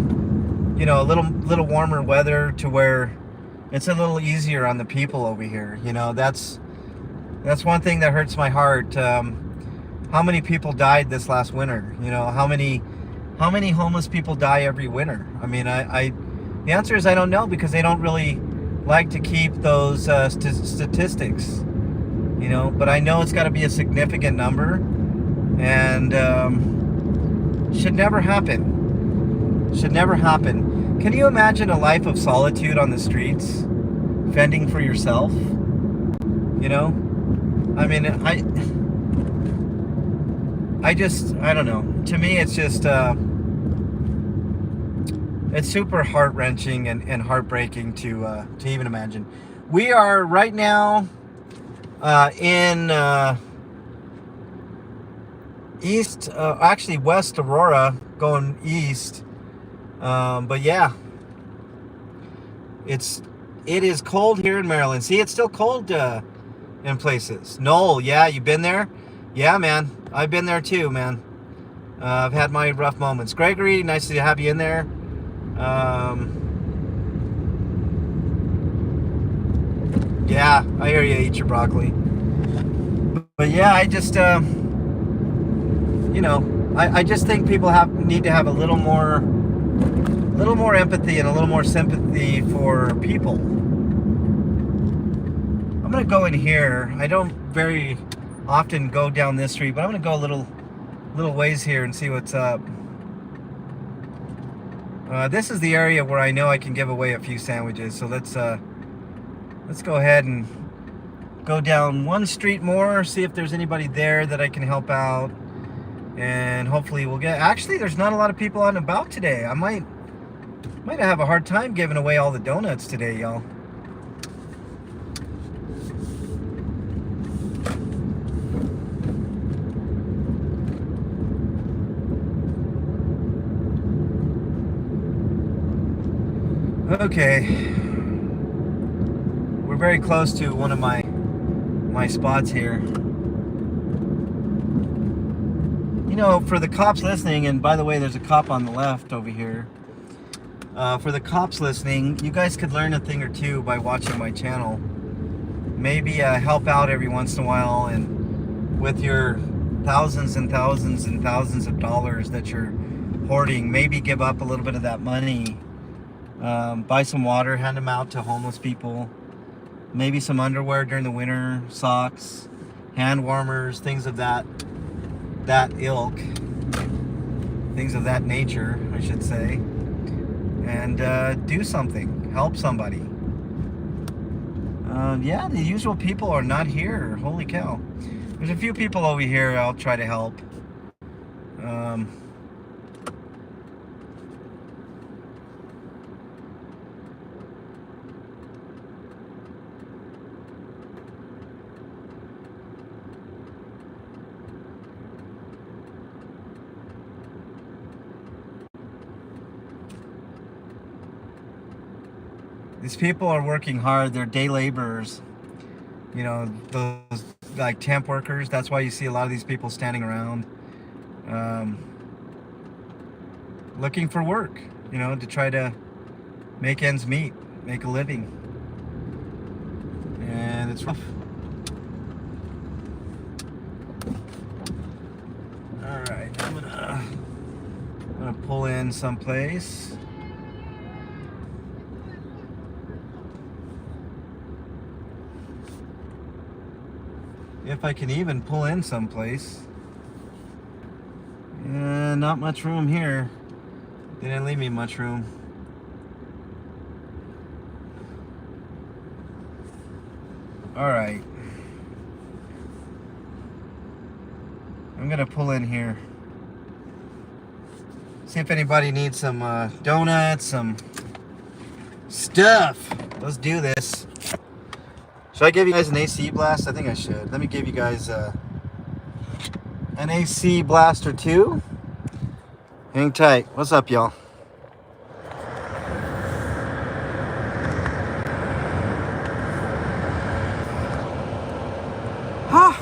you know, a little warmer weather to where it's a little easier on the people over here. You know, that's one thing that hurts my heart. How many people died this last winter? You know, how many homeless people die every winter? I mean, the answer is I don't know, because they don't really like to keep those statistics. You know, but I know it's got to be a significant number, and should never happen. Should never happen. Can you imagine a life of solitude on the streets, fending for yourself? You know, I mean, I don't know. To me, it's just, it's super heart-wrenching and heartbreaking to even imagine. We are right now in West Aurora, going east. But yeah, it is cold here in Maryland. See, it's still cold in places. Noel, yeah, you been there? Yeah, man, I've been there too, man. I've had my rough moments. Gregory, nice to have you in there. Yeah, I hear you. Eat your broccoli. But yeah, I just, you know, I just think people need to have a little more empathy and a little more sympathy for people. I'm gonna go in here. I don't very often go down this street, but I'm gonna go a little ways here and see what's up. This is the area where I know I can give away a few sandwiches. So let's go ahead and go down one street more, see if there's anybody there that I can help out, and hopefully we'll get. Actually, there's not a lot of people out and about today. I might have a hard time giving away all the donuts today, y'all. Okay, we're very close to one of my spots here. You know, for the cops listening, and by the way, there's a cop on the left over here. For the cops listening, you guys could learn a thing or two by watching my channel. Maybe help out every once in a while, and with your thousands and thousands and thousands of dollars that you're hoarding, maybe give up a little bit of that money. Buy some water, hand them out to homeless people. Maybe some underwear during the winter, socks, hand warmers, things of that ilk, things of that nature, I should say. And do something, help somebody. Yeah, the usual people are not here. Holy cow. There's a few people over here I'll try to help. These people are working hard. They're day laborers. You know, those like temp workers. That's why you see a lot of these people standing around looking for work, you know, to try to make ends meet, make a living. And it's rough. All right, I'm gonna pull in someplace. If I can even pull in someplace. Not much room here. They didn't leave me much room. All right. I'm gonna pull in here. See if anybody needs some donuts, some stuff. Let's do this. Should I give you guys an AC blast? I think I should. Let me give you guys an AC blast or two. Hang tight. What's up, y'all?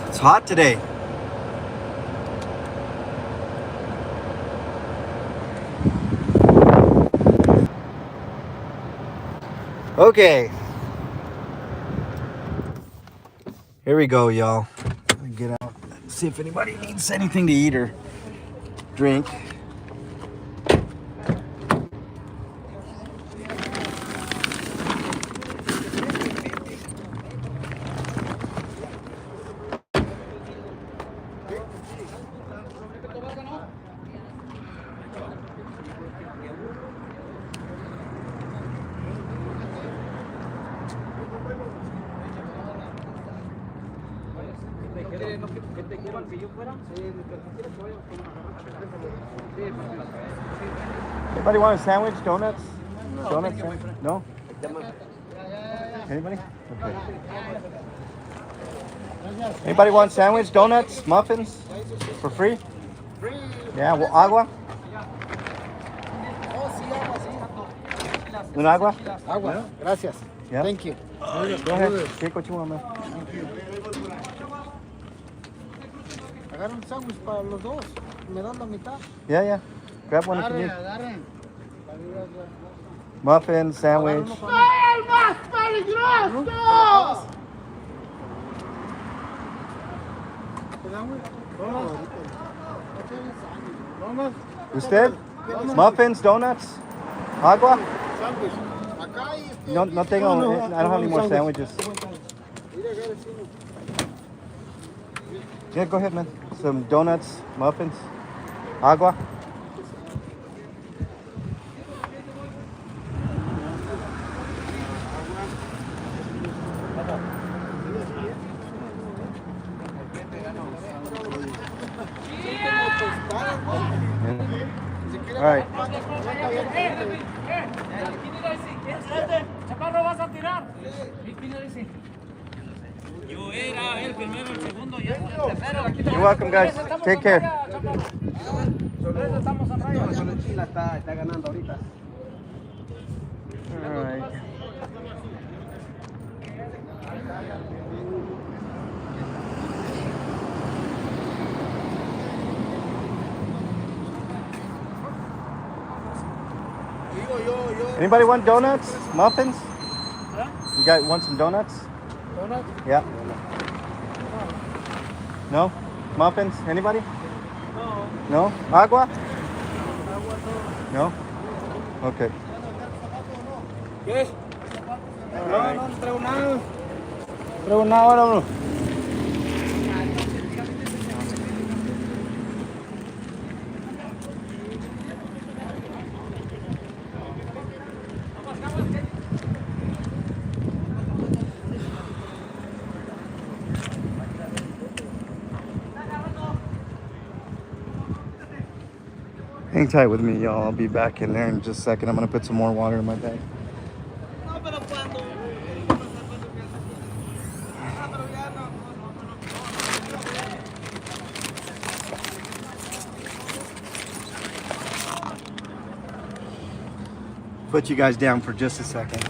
It's hot today. Okay. Here we go, y'all. Get out. See if anybody needs anything to eat or drink. Anybody want a sandwich? Donuts? Donuts? No? Anybody? Okay. Anybody want sandwich? Donuts? Muffins? For free? Yeah, well, agua? Un agua? Agua, gracias. Yeah. Thank you. Go ahead. Take what you want, man. Agarra un sándwich para los dos. Me dan la mitad. Yeah. Grab one if you need. Agarren. Muffin, sandwich. ¡El más peligroso! ¿Usted? Muffins, donuts, agua? Sándwich. Acá hay No tengo, I don't have any more sandwiches. Yeah, go ahead, man. Some donuts, muffins, agua. All right. You're welcome, guys. Take care. All right. Anybody want donuts? Muffins? You guys want some donuts? Donuts? Yeah. No? Muffins? Anybody? No. No? Agua? No? Okay. ¿Qué? No traigo nada. Traigo nada ahora, bro. Hang tight with me, y'all. I'll be back in there in just a second. I'm gonna put some more water in my bag. Put you guys down for just a second.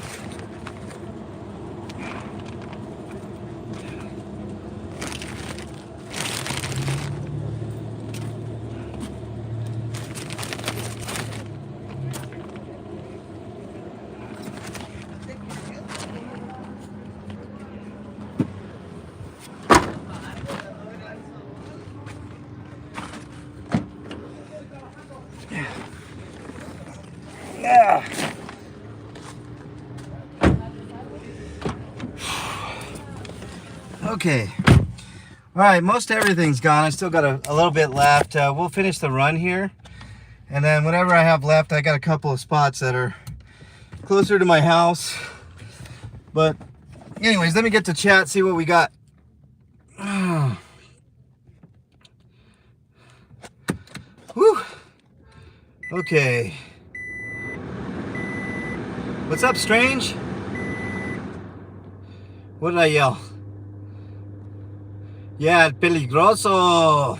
Yeah. Okay. All right, most everything's gone. I still got a little bit left. We'll finish the run here. And then whatever I have left, I got a couple of spots that are closer to my house. But anyways, let me get to chat, see what we got. Whew. Okay. What's up, Strange? What did I yell? Yeah, peligroso.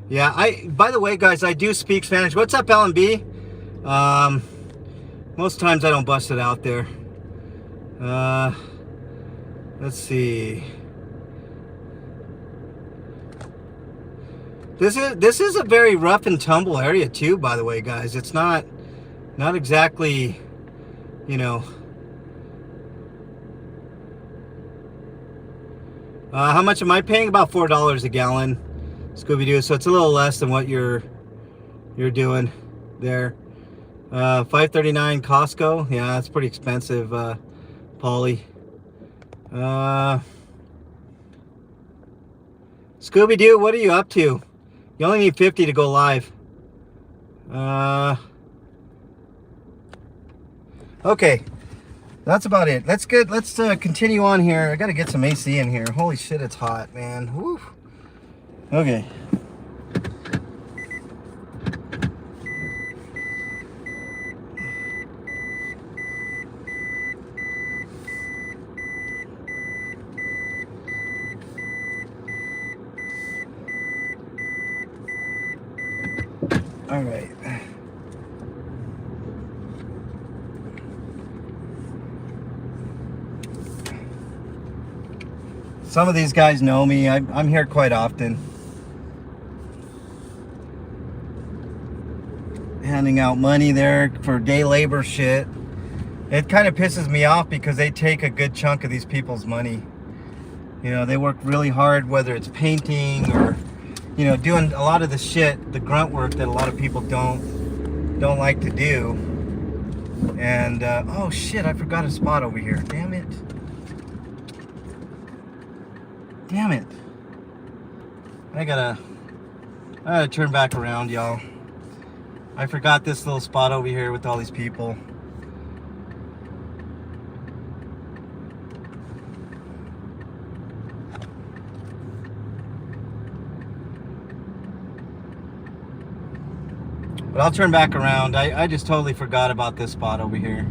Yeah, by the way, guys, I do speak Spanish. What's up, LMB? Most times I don't bust it out there. Let's see. This is a very rough and tumble area too, by the way, guys. It's not exactly, you know. How much am I paying? About $4 a gallon, Scooby-Doo. So it's a little less than what you're doing there. $5.39 Costco. Yeah, that's pretty expensive, Polly. Scooby-Doo, what are you up to? You only need 50 to go live. Okay. That's about it. Let's continue on here. I gotta get some AC in here. Holy shit, it's hot, man. Woo. Okay. All right. Some of these guys know me. I'm here quite often. Handing out money there for day labor shit. It kind of pisses me off because they take a good chunk of these people's money. You know, they work really hard, whether it's painting or, you know, doing a lot of the shit, the grunt work that a lot of people don't like to do. And oh shit, I forgot a spot over here. Damn it. Damn it. I gotta turn back around, y'all. I forgot this little spot over here with all these people. But I'll turn back around. I just totally forgot about this spot over here.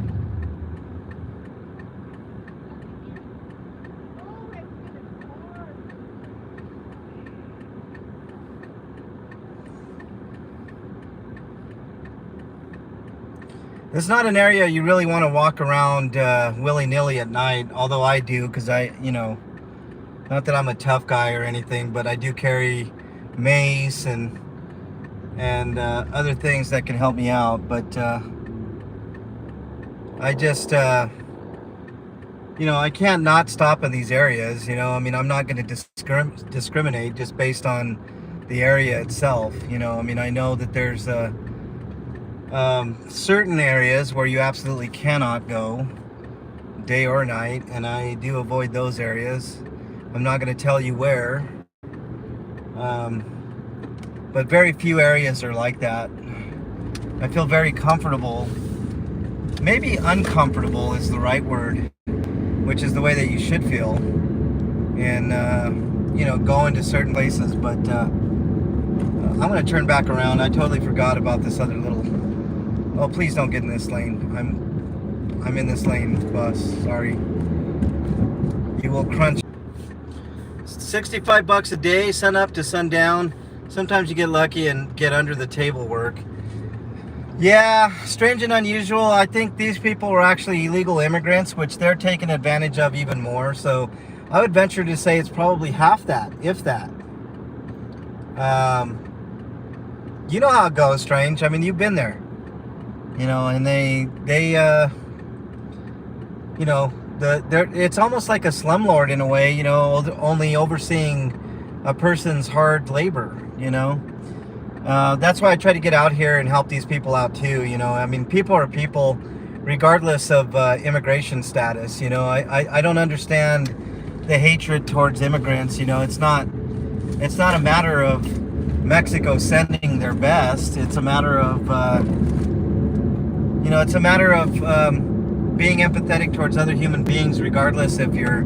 It's not an area you really want to walk around willy-nilly at night, although I do, because you know, not that I'm a tough guy or anything, but I do carry mace and other things that can help me out. But I just, you know, I can't not stop in these areas. You know, I mean, I'm not going to discriminate just based on the area itself. You know, I mean, I know that there's certain areas where you absolutely cannot go day or night, and I do avoid those areas. I'm not going to tell you where, but very few areas are like that. I feel very comfortable, maybe uncomfortable is the right word, which is the way that you should feel, and you know, going to certain places. But I'm going to turn back around. I totally forgot about this other little. Oh, please don't get in this lane. I'm in this lane, bus. Sorry. You will crunch. 65 bucks a day, sun up to sundown. Sometimes you get lucky and get under the table work. Yeah, strange and unusual. I think these people were actually illegal immigrants, which they're taking advantage of even more. So I would venture to say it's probably half that, if that. You know how it goes, Strange. I mean, you've been there. You know, and they you know, it's almost like a slumlord in a way, you know, only overseeing a person's hard labor, you know. That's why I try to get out here and help these people out too. You know, I mean, people are people, regardless of immigration status. You know, I don't understand the hatred towards immigrants. You know, it's not a matter of Mexico sending their best. It's a matter of you know, it's a matter of being empathetic towards other human beings, regardless if you're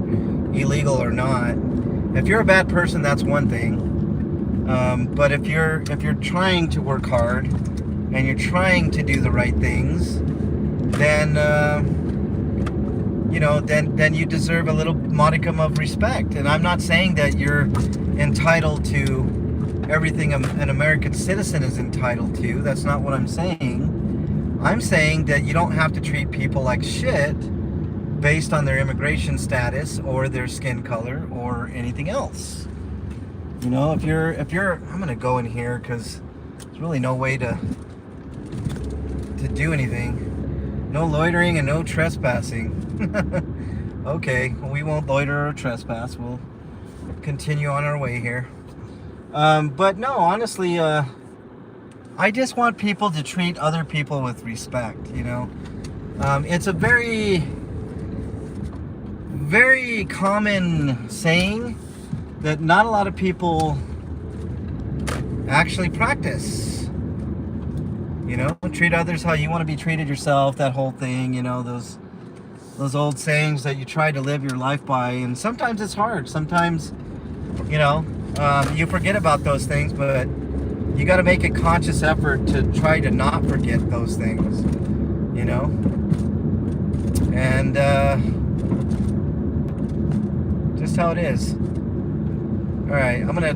illegal or not. If you're a bad person, that's one thing. But if you're trying to work hard and you're trying to do the right things, then you know, then you deserve a little modicum of respect. And I'm not saying that you're entitled to everything an American citizen is entitled to. That's not what I'm saying. I'm saying that you don't have to treat people like shit based on their immigration status or their skin color or anything else. You know, if you're, I'm gonna go in here because there's really no way to do anything. No loitering and no trespassing. Okay, well, we won't loiter or trespass. We'll continue on our way here. But no, honestly, I just want people to treat other people with respect, you know. It's a very, very common saying that not a lot of people actually practice. You know, treat others how you want to be treated yourself, that whole thing, you know, those old sayings that you try to live your life by. And sometimes it's hard. Sometimes, you know, you forget about those things, but you got to make a conscious effort to try to not forget those things, you know. And just how it is. All right, I'm gonna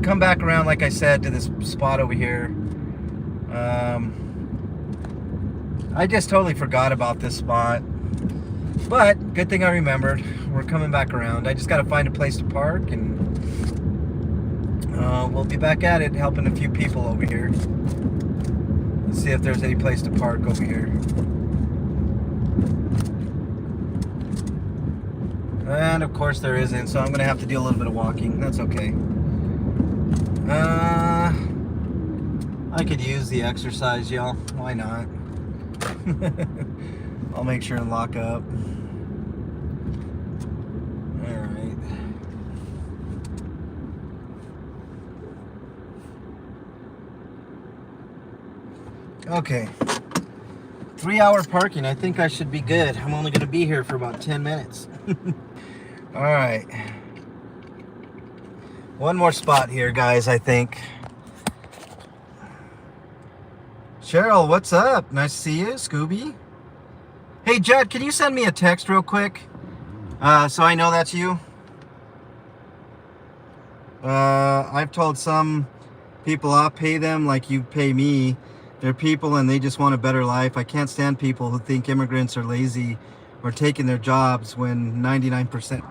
come back around, like I said, to this spot over here. I just totally forgot about this spot, but good thing I remembered. We're coming back around. I just got to find a place to park, and we'll be back at it, helping a few people over here. Let's see if there's any place to park over here. And of course there isn't, so I'm going to have to do a little bit of walking. That's okay. I could use the exercise, y'all. Why not? I'll make sure and lock up. Alright. Okay. 3-hour parking. I think I should be good. I'm only going to be here for about 10 minutes. Alright. One more spot here, guys, I think. Cheryl, what's up? Nice to see you. Scooby. Hey, Judd, can you send me a text real quick? So I know that's you. I've told some people I'll pay them like you pay me. They're people and they just want a better life. I can't stand people who think immigrants are lazy or taking their jobs when 99%.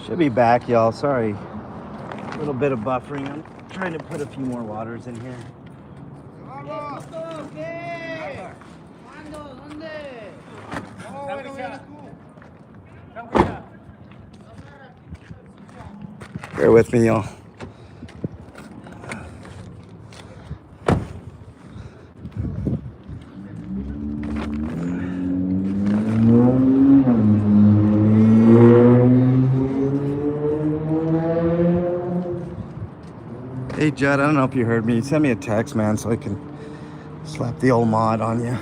Should be back, y'all. Sorry. A little bit of buffering. I'm trying to put a few more waters in here. Bear with me, y'all. Hey Judd, I don't know if you heard me. Send me a text, man, so I can slap the old mod on you.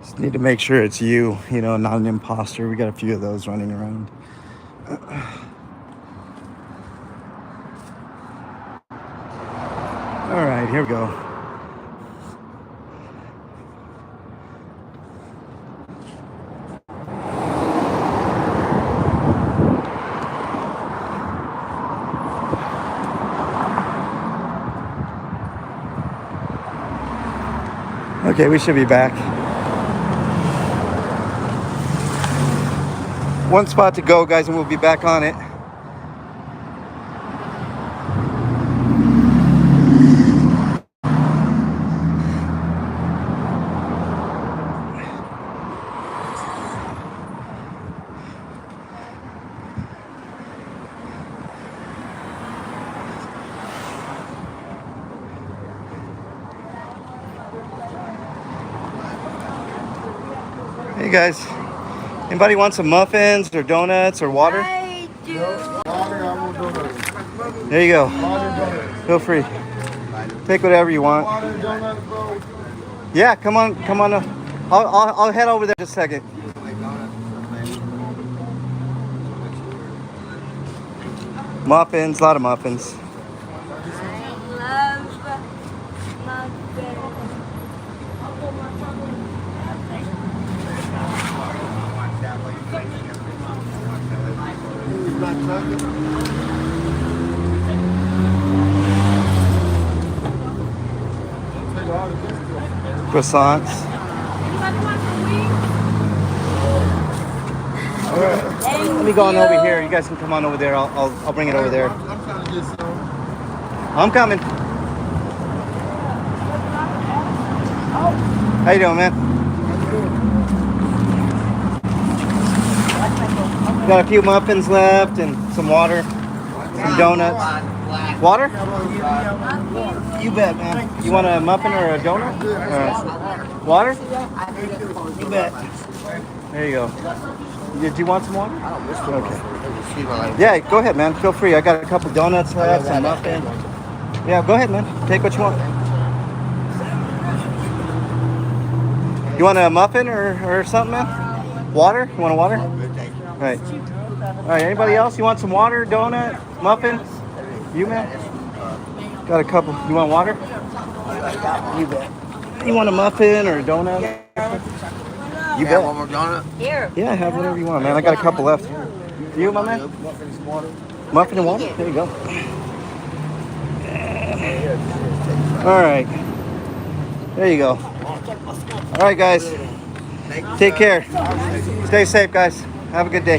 Just need to make sure it's you, you know, not an imposter. We got a few of those running around. All right, here we go. Okay, we should be back. One spot to go, guys, and we'll be back on it. guys. Anybody want some muffins or donuts or water? I do. There you go. Feel free. Take whatever you want. Yeah, come on. I'll head over there just a second. Muffins, a lot of muffins. I love muffins. Croissants. Let me go on over here. You guys can come on over there. I'll bring it over there. I'm coming. How you doing, man? Got a few muffins left and some water, some donuts. Water? You bet, man. You want a muffin or a donut? Water? You bet. There you go. Did you want some water? Okay. Yeah, go ahead, man. Feel free. I got a couple donuts left, some muffin. Yeah, go ahead, man. Take what you want. You want a muffin or something, man? Water? You want a water? All right. All right. Anybody else? You want some water, donut, muffin? You, man? Got a couple. You want water? You bet. You want a muffin or a donut? You bet. One more donut? Here. Yeah, have whatever you want, man. I got a couple left. You, my man? Muffin and water? There you go. All right. There you go. All right, guys. Take care. Stay safe, guys. Have a good day.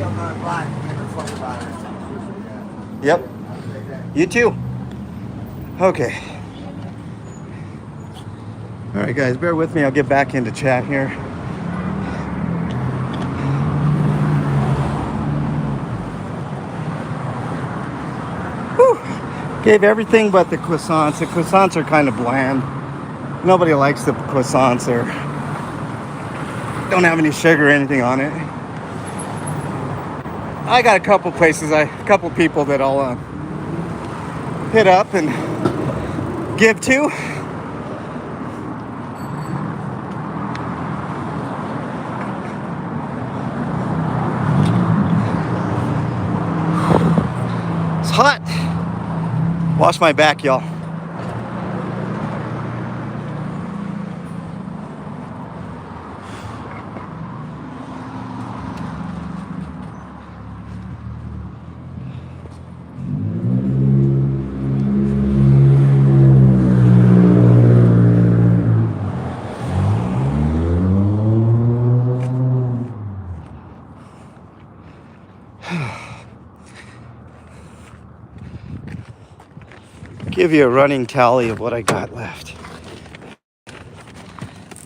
Yep. You too. Okay. All right, guys. Bear with me. I'll get back into chat here. Whew. Gave everything but the croissants. The croissants are kind of bland. Nobody likes the croissants. Or don't have any sugar or anything on it. I got a couple places, a couple people that I'll hit up and give to. It's hot. Wash my back, y'all. Give you a running tally of what I got left.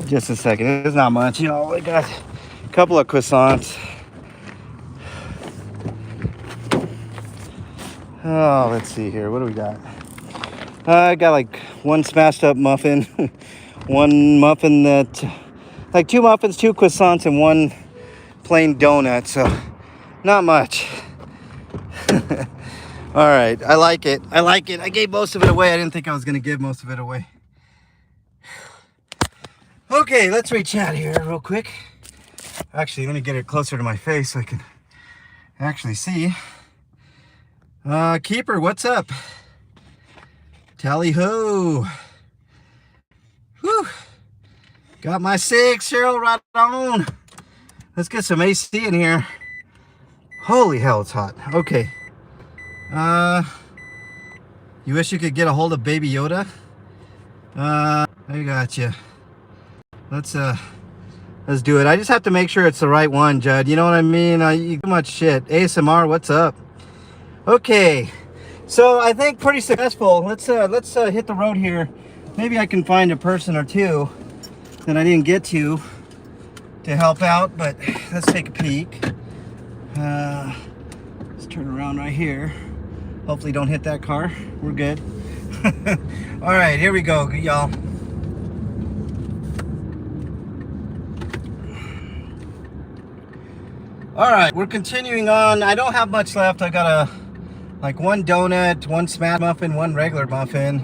Just a second. It's not much, you know. I got a couple of croissants. Oh, let's see here. What do we got? I got like one smashed up muffin, one muffin that, like 2 muffins, 2 croissants, and 1 plain donut. So, not much. All right, I like it. I gave most of it away. I didn't think I was going to give most of it away. Okay, let's re-chat here real quick. Actually, let me get it closer to my face so I can actually see. Keeper, what's up? Tally ho. Whew. Got my 6, Cheryl, right on. Let's get some AC in here. Holy hell, it's hot. Okay. You wish you could get a hold of Baby Yoda? I got you. Let's do it. I just have to make sure it's the right one, Judd. You know what I mean? You too much shit. ASMR, what's up? Okay. So I think pretty successful. Let's hit the road here. Maybe I can find a person or two that I didn't get to help out, but let's take a peek. Let's turn around right here. Hopefully don't hit that car. We're good. All right, here we go, y'all. All right, we're continuing on. I don't have much left. I got like one donut, one smash muffin, one regular muffin,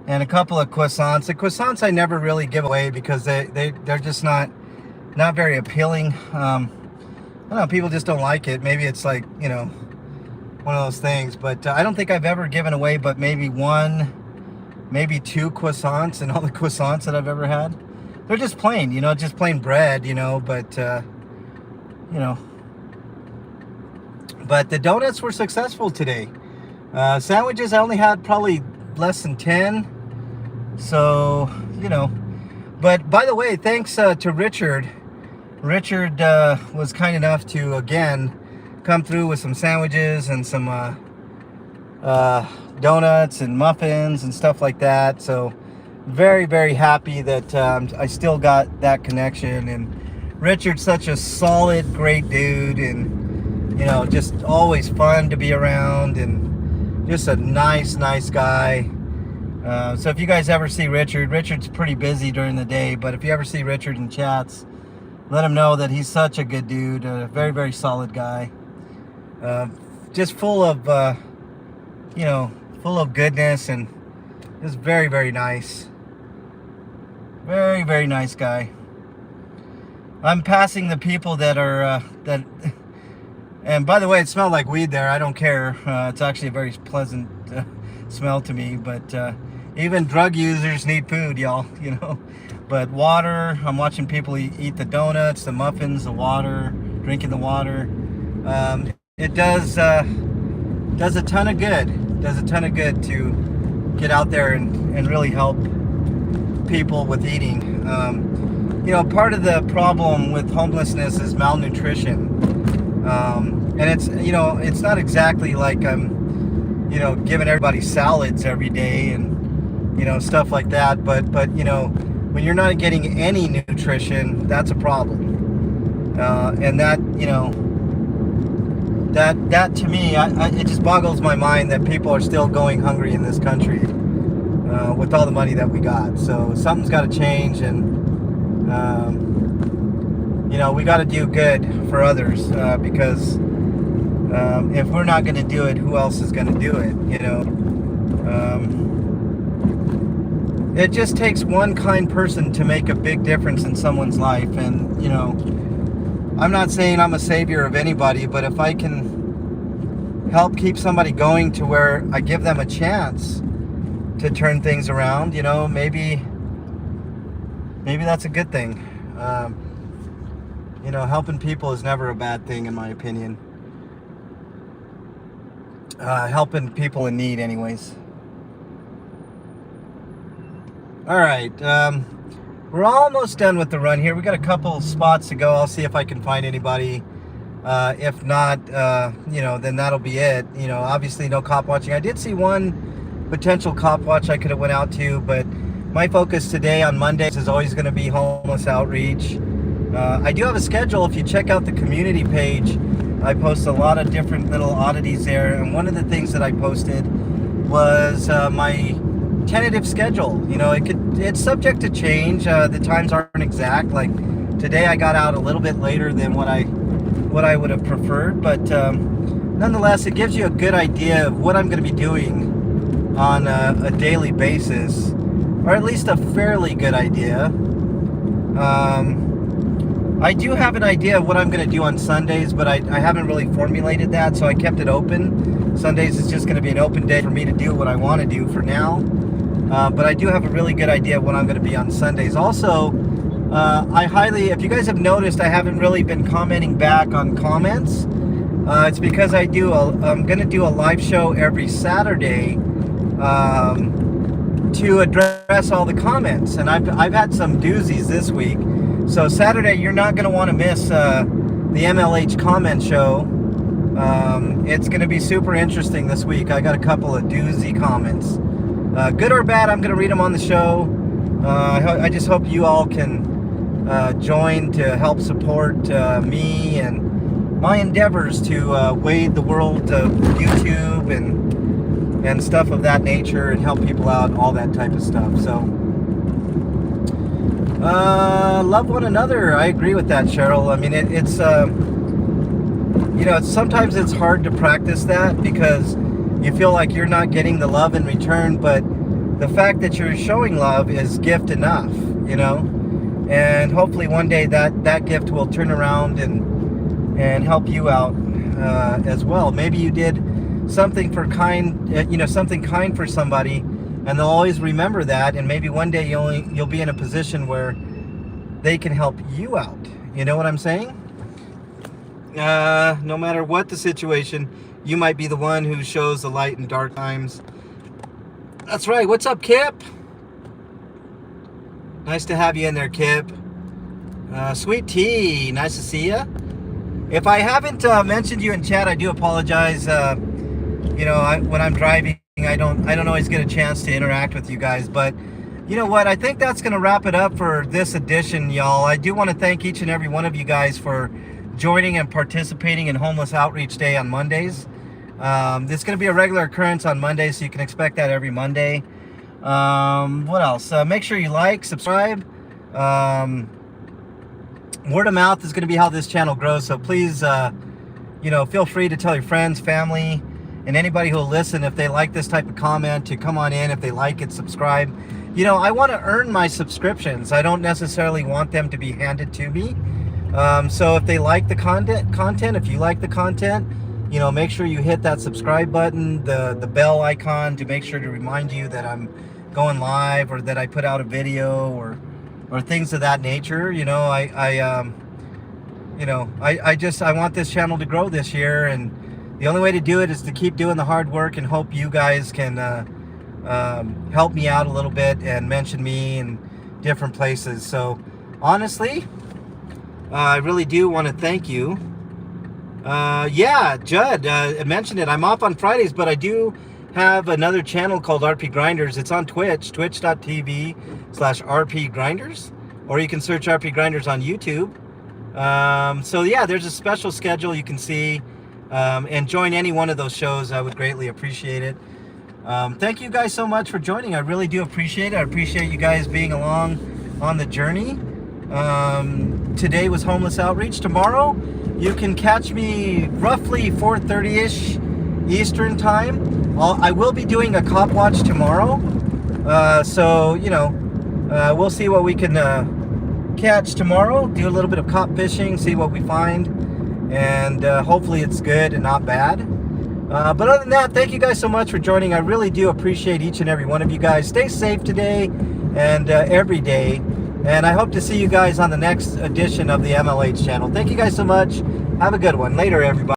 and a couple of croissants. The croissants I never really give away because they're just not very appealing. I don't know, people just don't like it. Maybe it's like, you know, one of those things. But I don't think I've ever given away but maybe one, maybe two croissants in all the croissants that I've ever had. They're just plain, you know, just plain bread, you know, but, you know. But the donuts were successful today. Sandwiches, I only had probably less than 10. So, you know. But by the way, thanks to Richard. Richard was kind enough to, again, come through with some sandwiches and some donuts and muffins and stuff like that. So, very, very happy that I still got that connection. And Richard's such a solid, great dude, and you know, just always fun to be around, and just a nice guy. So if you guys ever see Richard's pretty busy during the day, but if you ever see Richard in chats, let him know that he's such a good dude, a very, very solid guy. Just full of, you know, full of goodness, and just very, very nice. Very, very nice guy. I'm passing the people that are, and by the way, it smelled like weed there. I don't care. It's actually a very pleasant smell to me. But even drug users need food, y'all. You know. But water. I'm watching people eat the donuts, the muffins, the water, drinking the water. It does a ton of good. It does a ton of good to get out there and really help people with eating. You know, part of the problem with homelessness is malnutrition. And it's, you know, it's not exactly like I'm, you know, giving everybody salads every day and, you know, stuff like that. But you know, when you're not getting any nutrition, that's a problem. And that, you know, that to me, it just boggles my mind that people are still going hungry in this country with all the money that we got. So something's got to change, and you know, we got to do good for others, because if we're not going to do it, who else is going to do it? You know, it just takes one kind person to make a big difference in someone's life. And you know, I'm not saying I'm a savior of anybody, but if I can help keep somebody going to where I give them a chance to turn things around, you know, maybe that's a good thing. You know, helping people is never a bad thing, in my opinion. Helping people in need, anyways. All right, we're almost done with the run here. We got a couple spots to go. I'll see if I can find anybody. If not, you know, then that'll be it. You know, obviously no cop watching. I did see one potential cop watch I could have went out to, but my focus today on Mondays is always going to be homeless outreach. I do have a schedule. If you check out the community page, I post a lot of different little oddities there. And one of the things that I posted was my tentative schedule. You know, it's subject to change. The times aren't exact. Like today, I got out a little bit later than what I would have preferred. But nonetheless, it gives you a good idea of what I'm going to be doing on a daily basis, or at least a fairly good idea. I do have an idea of what I'm going to do on Sundays, but I haven't really formulated that, so I kept it open. Sundays is just going to be an open day for me to do what I want to do for now. But I do have a really good idea of what I'm going to be on Sundays. Also, if you guys have noticed, I haven't really been commenting back on comments. It's because I'm going to do a live show every Saturday to address all the comments. And I've had some doozies this week. So Saturday, you're not going to want to miss the MLH comment show. It's going to be super interesting this week. I got a couple of doozy comments. Good or bad, I'm going to read them on the show. I just hope you all can join to help support me and my endeavors to wade the world of YouTube and stuff of that nature, and help people out, all that type of stuff. So love one another. I agree with that, Cheryl. I mean, sometimes it's hard to practice that because you feel like you're not getting the love in return, but the fact that you're showing love is gift enough, and hopefully one day that gift will turn around and help you out as well. Maybe you did something something kind for somebody, and they'll always remember that, and maybe one day you'll be in a position where they can help you out. You know what I'm saying? No matter what the situation, you might be the one who shows the light in dark times. That's right. What's up, Kip? Nice to have you in there, Kip. Sweet Tea, nice to see you. If I haven't mentioned you in chat, I do apologize. When I'm driving, I don't always get a chance to interact with you guys. But you know what? I think that's going to wrap it up for this edition, y'all. I do want to thank each and every one of you guys for joining and participating in Homeless Outreach Day on Mondays. It's going to be a regular occurrence on Mondays, so you can expect that every Monday. What else? Make sure you like, subscribe. Word of mouth is going to be how this channel grows, so please, feel free to tell your friends, family, and anybody who will listen if they like this type of comment to come on in. If they like it, subscribe. I want to earn my subscriptions. I don't necessarily want them to be handed to me. So if they like the content, if you like the content, make sure you hit that subscribe button, the bell icon to make sure to remind you that I'm going live or that I put out a video or things of that nature. I want this channel to grow this year, and the only way to do it is to keep doing the hard work and hope you guys can help me out a little bit and mention me in different places. So honestly, I really do want to thank you. Judd mentioned it. I'm off on Fridays, but I do have another channel called RP Grinders. It's on Twitch, twitch.tv/RP Grinders, or you can search RP Grinders on YouTube. There's a special schedule you can see, and join any one of those shows. I would greatly appreciate it. Thank you guys so much for joining. I really do appreciate it. I appreciate you guys being along on the journey. Today was Homeless Outreach. Tomorrow you can catch me roughly 4:30ish Eastern time. I will be doing a cop watch tomorrow, we'll see what we can catch tomorrow. Do a little bit of cop fishing, see what we find, and hopefully it's good and not bad. But other than that, thank you guys so much for joining. I really do appreciate each and every one of you guys. Stay safe today and every day. And I hope to see you guys on the next edition of the MLH channel. Thank you guys so much. Have a good one. Later, everybody.